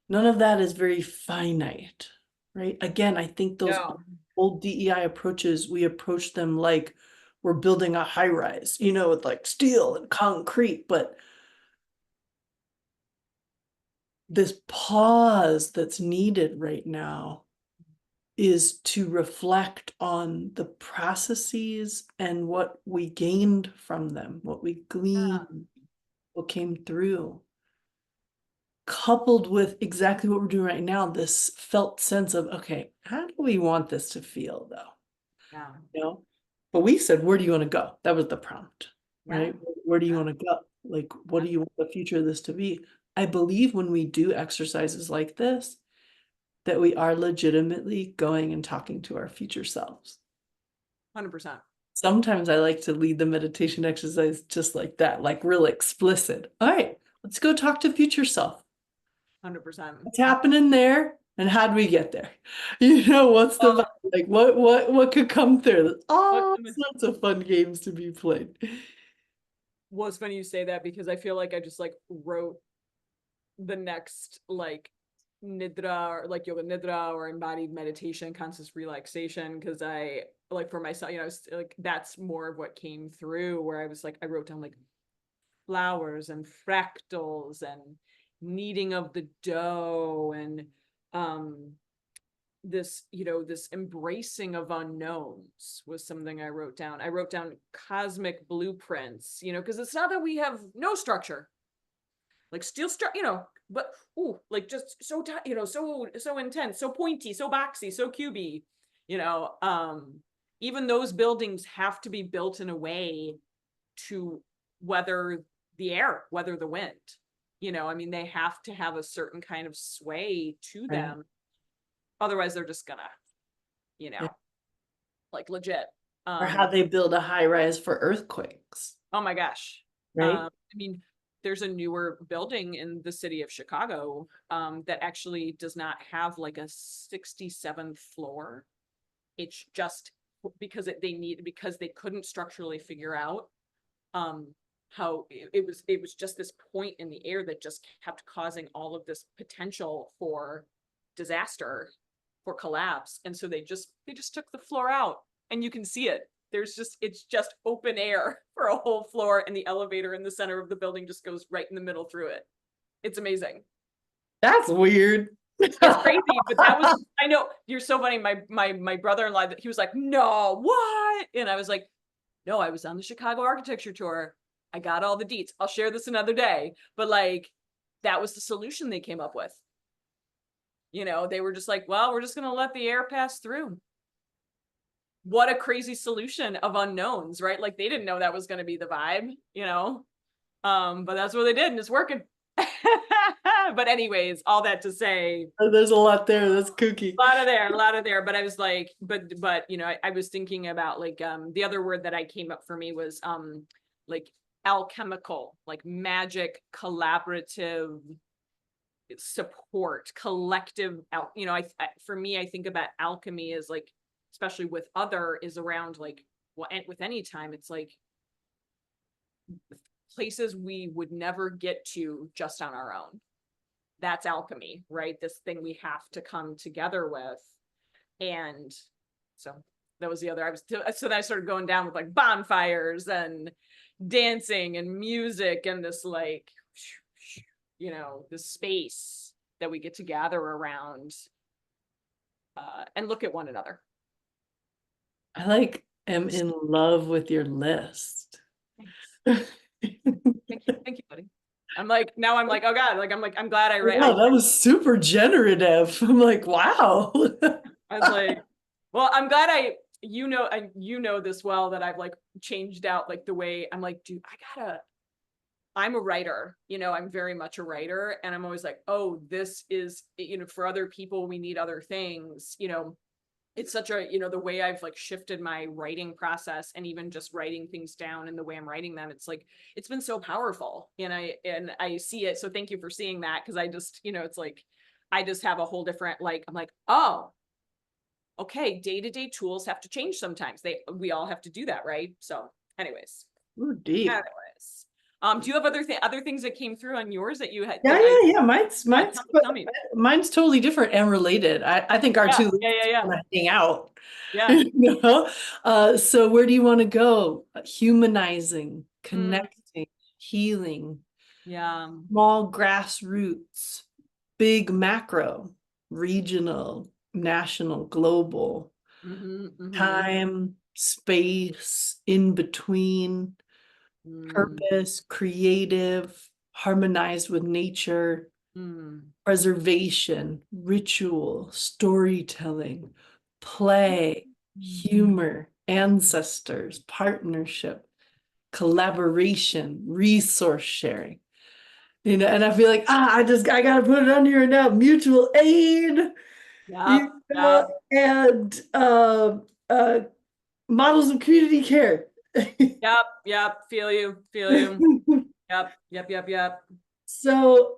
none of that is very finite, right? Again, I think those No. old DEI approaches, we approach them like we're building a high rise, with like steel and concrete, but this pause that's needed right now is to reflect on the processes and what we gained from them, what we Yeah, gleaned, what came through, coupled with exactly what we're doing right now, this felt sense of, okay, how do we want this to feel though? yeah, You know? But we said, where do you want to go? That was the prompt, yeah, right? Where do you yeah, want to go? Like, what yeah. do you want the future of this to be? I believe when we do exercises like this, that we are legitimately going and talking to our future selves. 100%. Sometimes I like to lead the meditation exercise just like that, like real explicit. All right, let's go talk to future self. 100%. What's happening there? And how do we get there? What's the Well, like what could come through? There's what all sorts of fun games to be played. was funny you say that because I feel like I just like wrote the next like nidra or like yoga nidra or embodied meditation, conscious relaxation. Cause I like for myself, like that's more of what came through where I was like, I wrote down like flowers and fractals and kneading of the dough and um this embracing of unknowns was something I wrote down. I wrote down cosmic blueprints, because it's not that we have no structure, like steel structure, but like just so so intense, so pointy, so boxy, so cubey, you know. Even those buildings have to be built in a way to weather the air, weather the wind. I mean, they have to have a certain kind of sway to Right. them. Otherwise, they're just gonna, Yeah. like legit. Or how they build a high rise for earthquakes, Oh my gosh. right? I mean, there's a newer building in the city of Chicago that actually does not have like a 67th floor. It's just because because they couldn't structurally figure out um how it was just this point in the air that just kept causing all of this potential for disaster, for collapse. And so they just took the floor out and you can see it. It's just open air for a whole floor and the elevator in the center of the building just goes right in the middle through it. It's amazing. That's weird. It's crazy, but that was, I know, you're so funny. My brother-in-law, he was like, no, what? And I was like, no, I was on the Chicago architecture tour. I got all the deets. I'll share this another day. But like, that was the solution they came up with. They were just like, well, we're just going to let the air pass through. What a crazy solution of unknowns, right? Like they didn't know that was going to be the vibe. But that's what they did and it's working. But anyways, all that to say, There's a lot there. That's kooky. a lot of there. But I was like, but I was thinking about like the other word that I came up for me was like alchemical, like magic, collaborative support, collective for me, I think about alchemy as like, especially with other, is around like, well, with any time, it's like places we would never get to just on our own. That's alchemy, right? This thing we have to come together with. And so that was the other, so then I started going down with like bonfires and dancing and music and this like, this space that we get to gather around and look at one another. I like am in love with your list. Thanks. Thank you, buddy. Now I'm like, oh God, I'm glad I read. Wow, that was super generative. I'm like, wow. I was like, well, I'm glad you know this well, that I've like changed out like the way I'm like, dude, I'm a writer, I'm very much a writer. And I'm always like, oh, this is, for other people, we need other things, it's such a, the way I've like shifted my writing process and even just writing things down and the way I'm writing them. It's like, it's been so powerful. And I see it. So thank you for seeing that. Cause I just, it's like, I just have a whole different, like, I'm like, oh, okay, day-to-day tools have to change sometimes. We all have to do that, right? So anyways, Ooh, deep. anyways. Do you have other things that came through on yours that you had Yeah, that I yeah, yeah. Mine's yeah, mine's tell me. mine's totally different and related. I think our Yeah, two yeah, yeah, yeah. want to hang out. Yeah. You know? So where do you want to go? Humanizing, Mm, connecting, healing, yeah. small grassroots, big macro, regional, national, global, Mm-hmm, mm-hmm. time, space, in between, Mm, purpose, creative, harmonized with nature, mm, preservation, ritual, storytelling, play, mm. humor, ancestors, partnership, collaboration, resource sharing. And I feel like, I gotta put it on here now. Mutual aid, Yep, yep, and uh models of community care. yep. Feel you, feel you. Yep, yep, yep, yep. So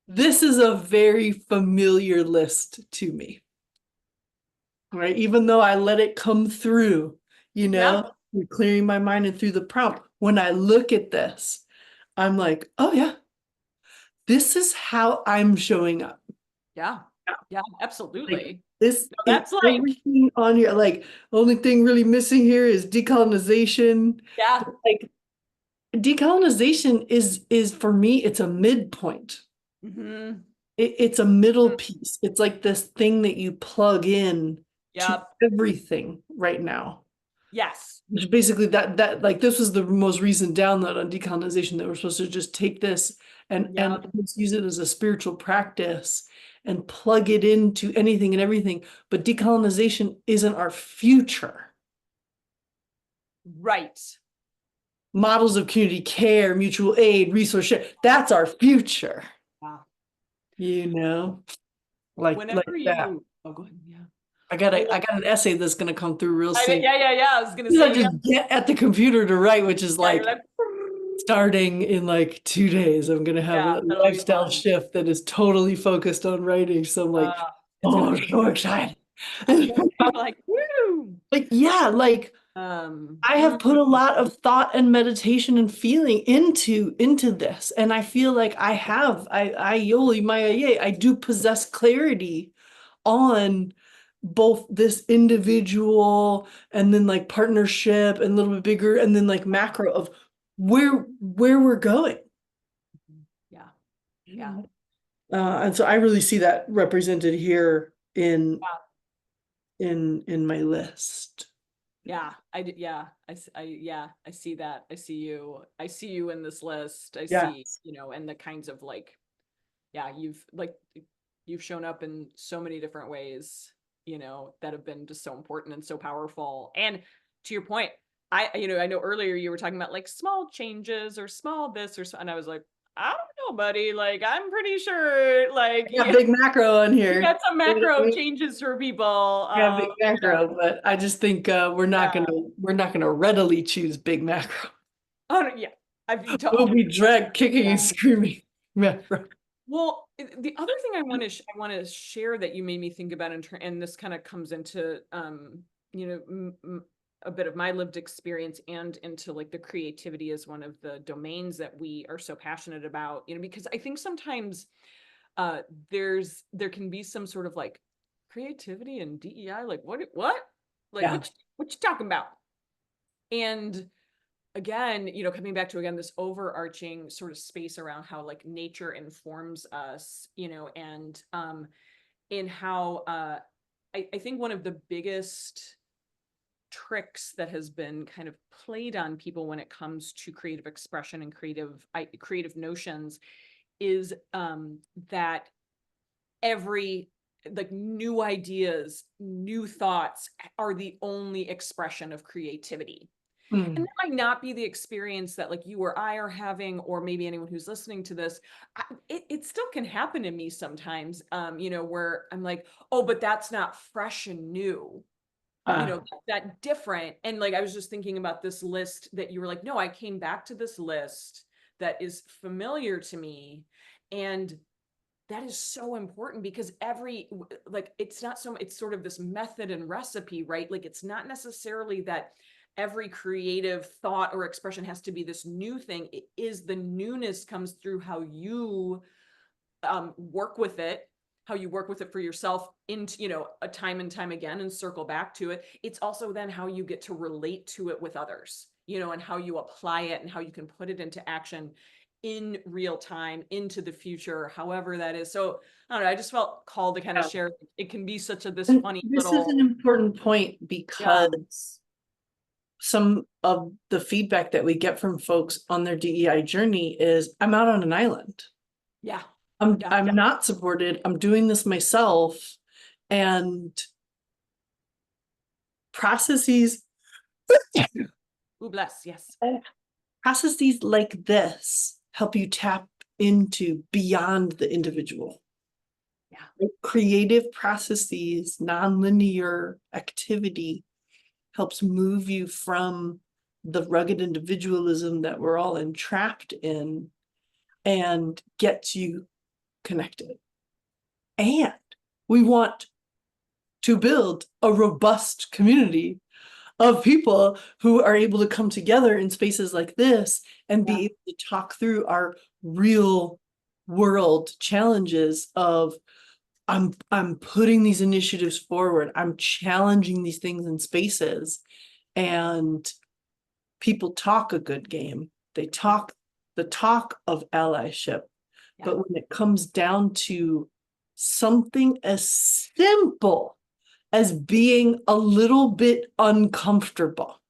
this is a very familiar list to me, right? Even though I let it come through, Yeah, clearing my mind and through the prompt. When I look at this, I'm like, oh yeah, this is how I'm showing up. yeah, yeah, Like absolutely. this No, is that's like, everything on here. Like only thing really missing here is decolonization. yeah. Like decolonization is for me, it's a midpoint. Mm-hmm. It's a middle piece. It's like this thing that you plug in to Yep. everything right now. Yes. Which basically that like this was the most recent download on decolonization that we're supposed to just take this and Yep. just use it as a spiritual practice and plug it into anything and everything. But decolonization isn't our future. Right. Models of community care, mutual aid, resource share, that's our future. Wow. You know, like Whenever that. you, oh, go ahead. Yeah. I Well, got an essay that's gonna come through real soon. yeah. I was gonna I say, just get at the computer to write, which is yeah, you're like like, starting in like 2 days. I'm gonna have yeah, a that'll be lifestyle fun. shift that is totally focused on writing. So I'm like, It's oh, gonna I'm be, so excited. I can't wait. I'm like, woo. Like, yeah, like I have Mm, put a lot of thought and meditation and feeling into this. And I feel like I Yoli Maya Ye, I do possess clarity on both this individual and then like partnership and a little bit bigger and then like macro of where we're going. yeah, yeah, And so I really see that represented here yeah, in my list. yeah. I did. Yeah, yeah, I see that. I see you in this list. I Yeah. see, and the kinds of like, yeah, you've shown up in so many different ways, that have been just so important and so powerful. And to your point, I know earlier you were talking about like small changes or small this or so, and I was like, I don't know, buddy. Like, I'm pretty sure, like, I got big macro on you here. got some macro changes for people. I got big macro, but I just think Yeah. we're not gonna readily choose big macro. Oh, no, yeah. I've We'll be dragged kicking and yeah. screaming macro. Well, the other thing I want to share that you made me think about and this kind of comes into you know a bit of my lived experience and into like the creativity as one of the domains that we are so passionate about, because I think sometimes uh there can be some sort of like creativity and DEI, like what like Yeah. what you talking about? And again, coming back to again this overarching sort of space around how like nature informs us, and in how I think one of the biggest tricks that has been kind of played on people when it comes to creative expression and creative notions is that every like new ideas, new thoughts are the only expression of creativity. And Mm. that might not be the experience that like you or I are having, or maybe anyone who's listening to this. It still can happen to me sometimes, where I'm like, oh, but that's not fresh and new, Uh, that different. And like, I was just thinking about this list that you were like, no, I came back to this list that is familiar to me. And that is so important because like it's not so it's sort of this method and recipe, right? Like it's not necessarily that every creative thought or expression has to be this new thing. It is the newness comes through how you work with it, how you work with it for yourself into, a time and time again and circle back to it. It's also then how you get to relate to it with others, and how you apply it and how you can put it into action in real time into the future, however that is. So I don't know, I just felt called to kind of yeah. share. It can be such a this And funny this is an little, important point yeah, because some of the feedback that we get from folks on their DEI journey is I'm out on an island. yeah, I'm yeah. I'm not supported. I'm doing this myself. And processes Ooh, bless, yes. processes like this help you tap into beyond the individual. Yeah, Creative processes, nonlinear activity helps move you from the rugged individualism that we're all entrapped in and gets you connected. And we want to build a robust community of people who are able to come together in spaces like this and yeah, be able to talk through our real world challenges of I'm putting these initiatives forward. I'm challenging these things in spaces, and people talk a good game. They talk the talk of allyship, yeah. but when it comes down to something as simple as being a little bit uncomfortable,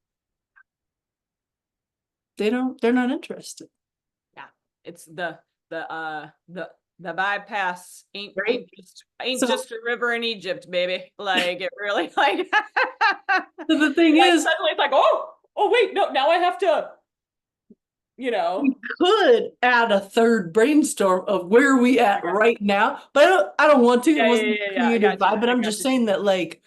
they're not interested, Yeah, it's the bypass ain't right? ain't just ain't So, just a river in Egypt, baby. Like it really like so the thing like is, suddenly it's like, oh wait, no, now I have to, you know. we could add a third brainstorm of where are we at Okay. right now, but I don't want to. It Yeah, yeah, wasn't yeah, a yeah. I creative got you. vibe, but I I'm got just you. saying that, like,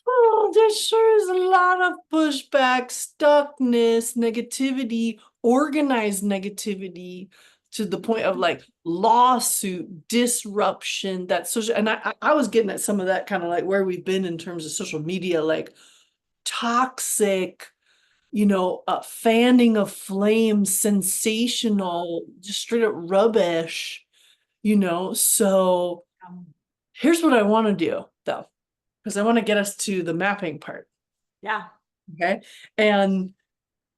oh, there sure is a lot of pushback, stuckness, negativity, organized negativity to the point of like lawsuit, disruption, that social. And I was getting at some of that kind of like where we've been in terms of social media, like toxic, fanning of flames, sensational, just straight up rubbish. So here's what I want to do though, because I want to get us to the mapping part. Yeah. Okay. And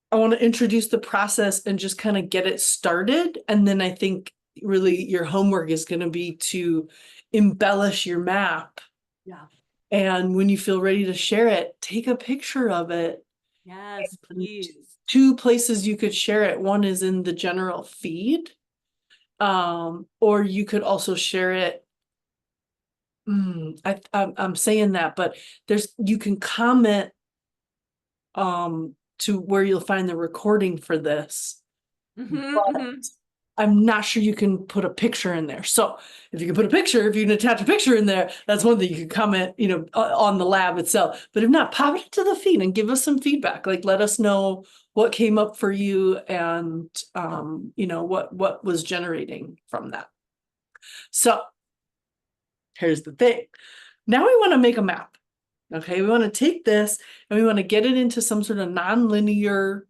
I want to introduce the process and just kind of get it started. And then I think really your homework is going to be to embellish your map. Yeah. And when you feel ready to share it, take a picture of it. Yes, And please. two places you could share it. One is in the general feed. Or you could also share it. I'm saying that, but you can comment to where you'll find the recording for this, Mm-hmm, but mm-hmm. I'm not sure you can put a picture in there. So if you can put a picture, if you can attach a picture in there, that's one thing you can comment, on the lab itself. But if not, pop it to the feed and give us some feedback. Like let us know what came up for you and what was generating from that. So here's the thing. Now we want to make a map. Okay, we want to take this and we want to get it into some sort of nonlinear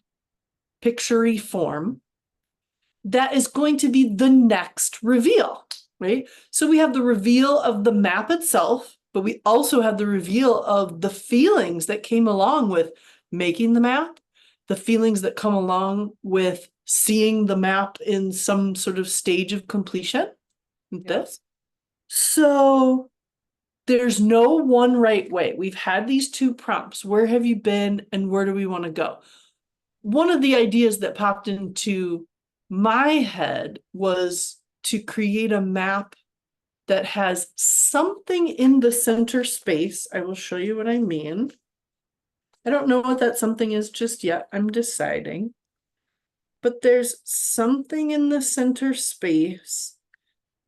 picturey form that is going to be the next reveal, right? So we have the reveal of the map itself, but we also have the reveal of the feelings that came along with making the map the feelings that come along with seeing the map in some sort of stage of completion with Yeah. this. So there's no one right way. We've had these two prompts. Where have you been and where do we want to go? One of the ideas that popped into my head was to create a map that has something in the center space. I will show you what I mean. I don't know what that something is just yet. I'm deciding. But there's something in the center space.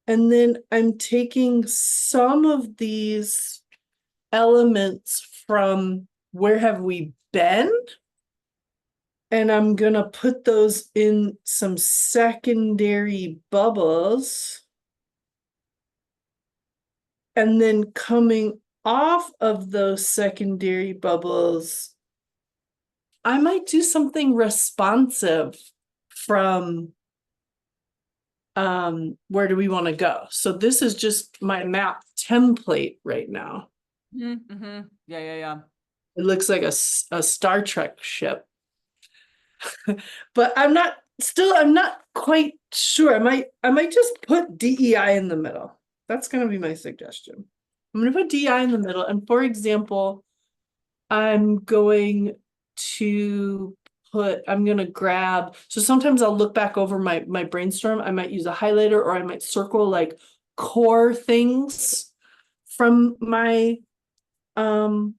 And then I'm taking some of these elements from where have we been? And I'm gonna put those in some secondary bubbles. And then coming off of those secondary bubbles, I might do something responsive from where do we want to go? So this is just my map template right now. Mm-hmm. Yeah, yeah, yeah. It looks like a Star Trek ship. But I'm not quite sure. I might just put DEI in the middle. That's gonna be my suggestion. I'm gonna put DEI in the middle. And for example, I'm going to I'm gonna grab, so sometimes I'll look back over my brainstorm. I might use a highlighter or I might circle like core things from um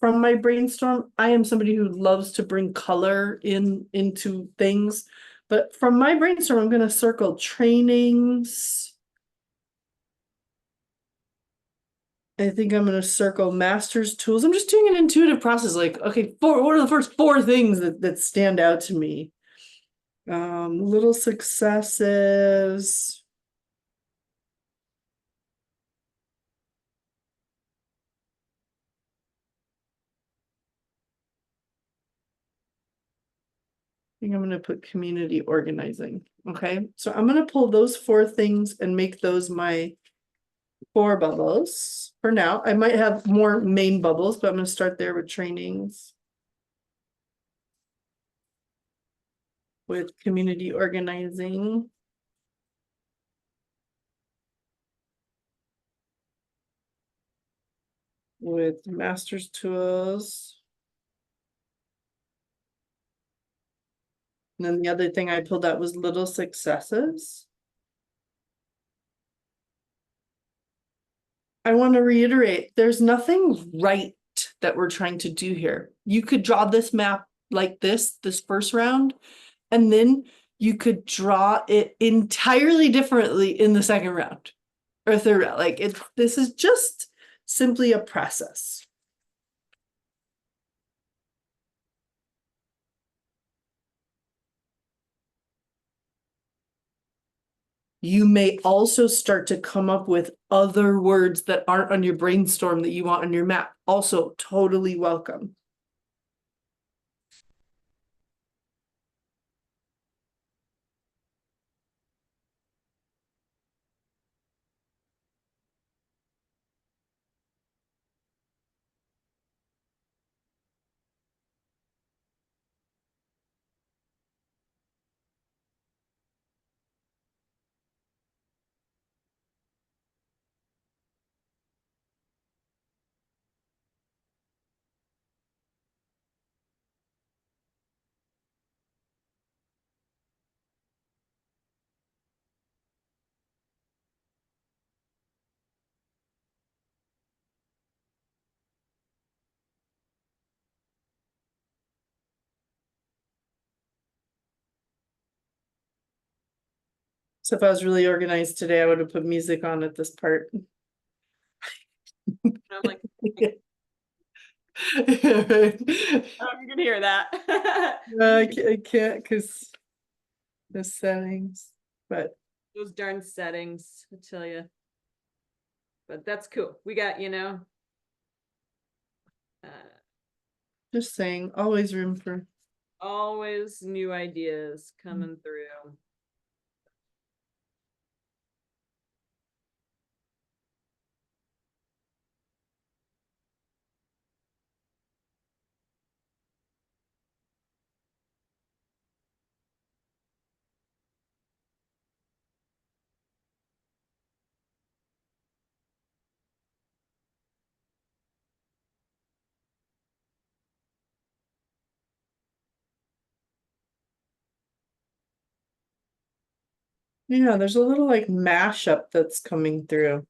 my brainstorm. I am somebody who loves to bring color into things, but from my brainstorm, I'm gonna circle trainings. I think I'm gonna circle master's tools. I'm just doing an intuitive process. Like, okay, what are the first four things that stand out to me? Little successes. I think I'm gonna put community organizing. Okay, so I'm gonna pull those four things and make those my four bubbles for now. I might have more main bubbles, but I'm gonna start there with trainings. With community organizing. With master's tools. And then the other thing I pulled out was little successes. I want to reiterate, there's nothing right that we're trying to do here. You could draw this map like this first round, and then you could draw it entirely differently in the second round or third round. Like this is just simply a process. You may also start to come up with other words that aren't on your brainstorm that you want on your map. Also, totally welcome. So if I was really organized today, I would have put music on at this part. And I'm like, oh, you can hear that. I can't because the settings, but Those darn settings, I tell you. But that's cool. We got, uh, just saying, always room for. always new ideas coming through. Yeah, there's a little like mashup that's coming through.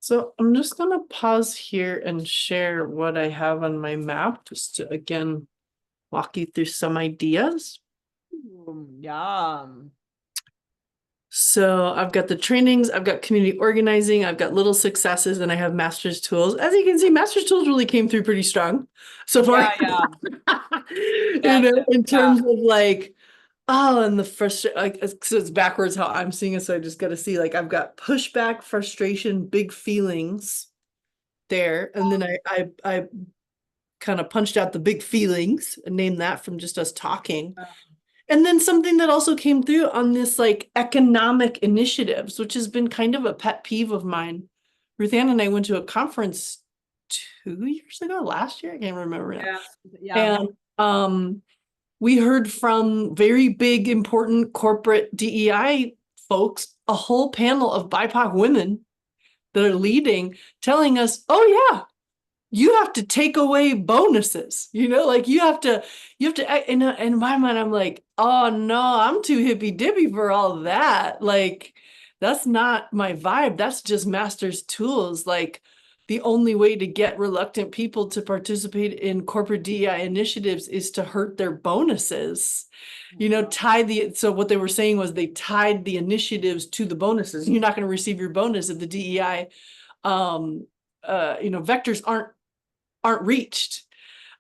So I'm just gonna pause here and share what I have on my map, just to again walk you through some ideas. Yum. So I've got the trainings, I've got community organizing, I've got little successes, and I have master's tools. As you can see, master's tools really came through pretty strong so far. Yeah, yeah. You That's know, it. in Yeah. terms of like, oh, and the frustration, like, so it's backwards how I'm seeing it. So I just got to see, like, I've got pushback, frustration, big feelings there, and then I kind of punched out the big feelings and named that from just us talking. And then something that also came through on this like economic initiatives, which has been kind of a pet peeve of mine. Ruth Ann and I went to a conference 2 years ago, last year, I can't remember now. Yeah. Yeah. And we heard from very big, important corporate DEI folks, a whole panel of BIPOC women that are leading, telling us, oh yeah, you have to take away bonuses, like and in my mind, I'm like, oh no, I'm too hippy dippy for all that. Like, that's not my vibe. That's just master's tools. Like, the only way to get reluctant people to participate in corporate DEI initiatives is to hurt their bonuses. So what they were saying was they tied the initiatives to the bonuses. You're not going to receive your bonus if the DEI vectors aren't reached.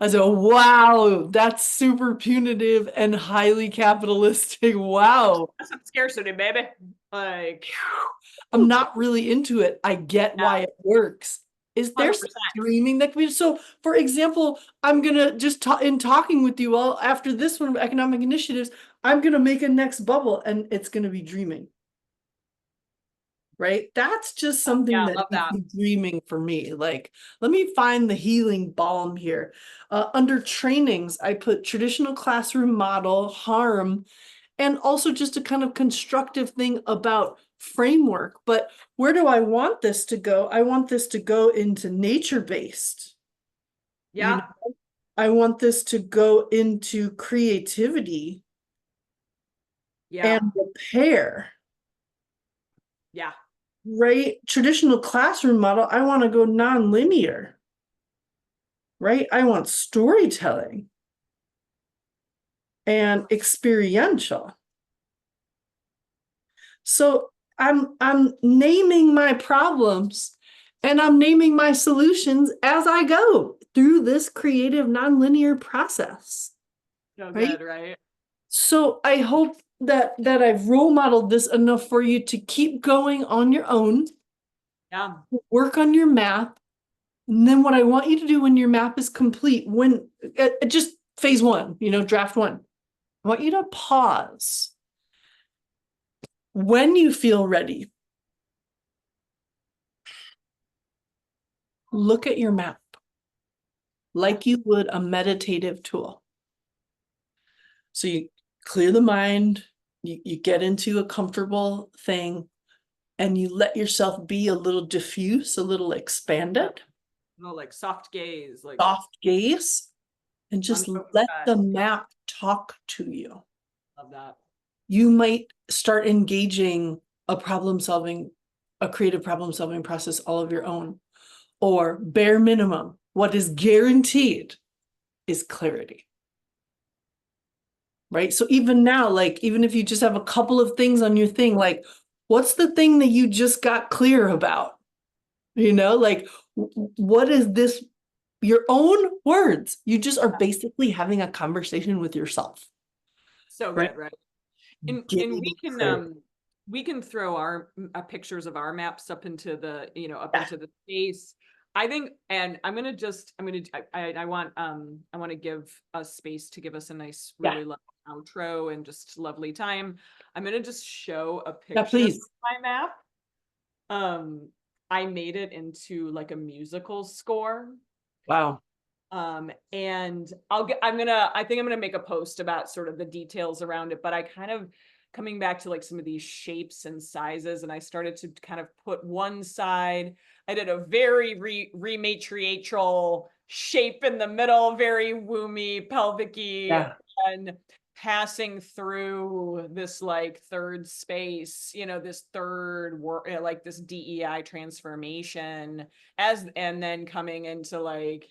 I said, wow, that's super punitive and highly capitalistic. Wow. That's some scarcity, baby. Like, I'm not really into it. I get yeah, why it works. Is there some 100%. streaming that can be? So, for example, I'm gonna just in talking with you all after this one of economic initiatives, I'm gonna make a next bubble and it's gonna be dreaming. Right? That's just something Yeah, that love needs that. to be dreaming for me. Like, let me find the healing balm here. Under trainings, I put traditional classroom model, harm, and also just a kind of constructive thing about framework. But where do I want this to go? I want this to go into nature-based. You Yeah. know, I want this to go into creativity Yeah. and repair. Yeah. Right? Traditional classroom model, I want to go non-linear. Right? I want storytelling and experiential. So I'm naming my problems and I'm naming my solutions as I go through this creative nonlinear process. So Right? good, right? So I hope that I've role modeled this enough for you to keep going on your own, Yeah. work on your map. And then what I want you to do when your map is complete, when just phase one, draft one, I want you to pause. When you feel ready, look at your map like you would a meditative tool. So you clear the mind, you get into a comfortable thing, and you let yourself be a little diffuse, a little Yeah. expanded, No, like soft gaze, like soft gaze, and just let unfocused. the map talk to you. Love that. You might start engaging a creative problem solving process all of your own. Or bare minimum, what is guaranteed is clarity. Right? So even now, like, even if you just have a couple of things on your thing, like, what's the thing that you just got clear about? Like what is this? Your own words. You just are basically having a conversation with yourself, So right? good, right? And Gaining clarity. we can throw our pictures of our maps up into the, up Yeah, into the space. I think, and I want to give us space to give us a nice, yeah, really lovely outro and just lovely time. I'm gonna just show a yeah, picture of please. my map. Um, I made it into like a musical score. Wow. And I think I'm gonna make a post about sort of the details around it, but I kind of coming back to like some of these shapes and sizes, and I started to kind of put one side. I did a very rematriatrial shape in the middle, very woomy, pelvic-y, Yeah. and passing through this like third space, this third work, like this DEI transformation, and then coming into like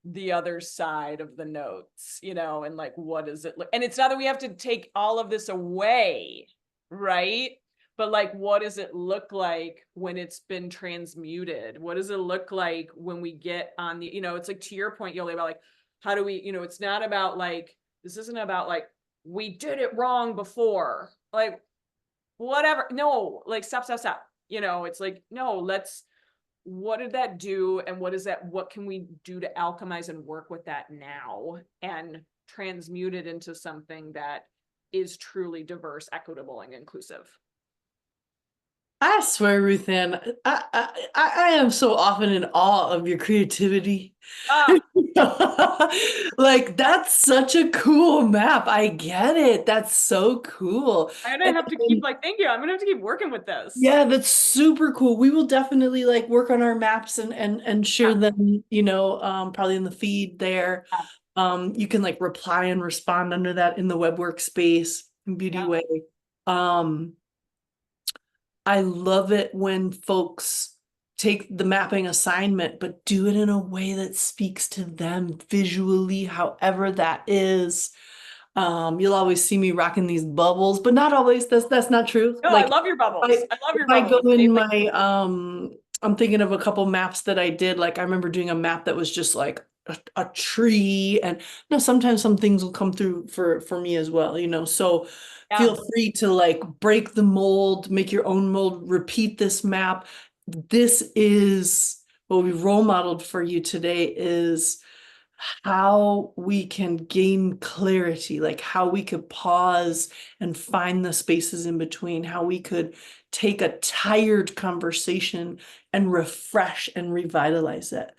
the other side of the notes, and like what does it look, and it's not that we have to take all of this away, right? But like what does it look like when it's been transmuted? What does it look like when we get on the, it's like to your point, Yoli, about like how do we, it's not about like, this isn't about like we did it wrong before, like whatever, no, like stop, it's like no, let's, what did that do, and what can we do to alchemize and work with that now and transmute it into something that is truly diverse, equitable, and inclusive. I swear, Ruth Ann, I am so often in awe of your creativity. Ah, Like, that's such a cool map. I get it. That's so cool. I'm gonna And, have to keep and like, thank you, I'm gonna have to keep working with this. yeah, that's super cool. We will definitely like work on our maps and share Yeah, them, probably in the feed there. yeah, You can like reply and respond under that in the Webwork space in Beauty yeah. Way. Um, I love it when folks take the mapping assignment, but do it in a way that speaks to them visually, however that is. You'll always see me rocking these bubbles, but not always. That's not true. No, I Like love your I bubbles, I love if your I go bubbles, they in like, my I'm thinking of a couple maps that I did. Like I remember doing a map that was just like a tree, and sometimes some things will come through for me as well, so yeah. feel free to like break the mold, make your own mold, repeat this map. This is what we role modeled for you today, is how we can gain clarity, like how we could pause and find the spaces in between, how we could take a tired conversation and refresh and revitalize it.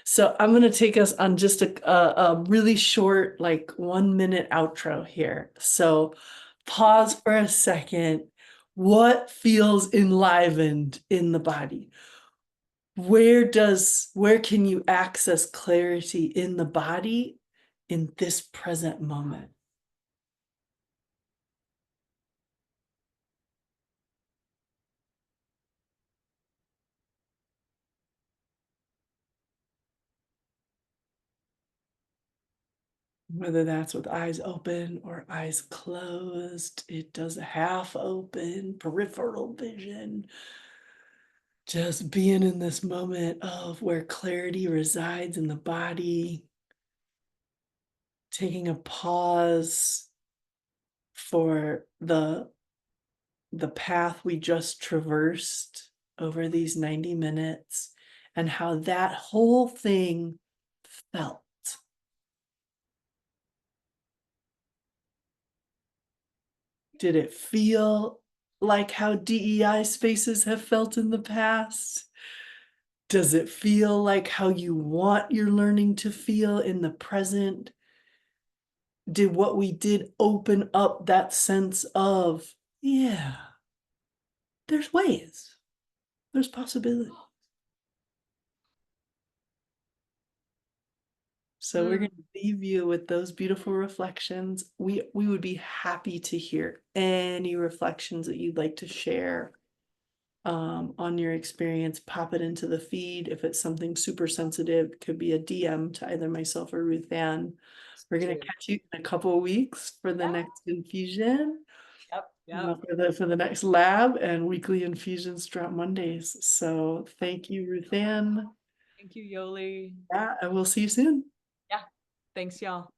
So I'm going to take us on just a really short, like 1 minute outro here. So pause for a second. What feels enlivened in the body? Where can you access clarity in the body in this present moment? Whether that's with eyes open or eyes closed, it does a half open, peripheral vision. Just being in this moment of where clarity resides in the body, taking a pause for the path we just traversed over these 90 minutes and how that whole thing felt. Did it feel like how DEI spaces have felt in the past? Does it feel like how you want your learning to feel in the present? Did what we did open up that sense of, yeah, there's ways, there's possibility? So we're Mm, going to leave you with those beautiful reflections. We would be happy to hear any reflections that you'd like to share on your experience. Pop it into the feed. If it's something super sensitive, it could be a DM to either myself or Ruth Ann. We're going to dude. catch you in a couple of weeks for the Yeah, next infusion. yep. Yeah. for the next lab and weekly infusions throughout Mondays. So thank you, Ruth Ann. Thank you, Yoli. Yeah, and we'll see you soon. Yeah. Thanks, y'all.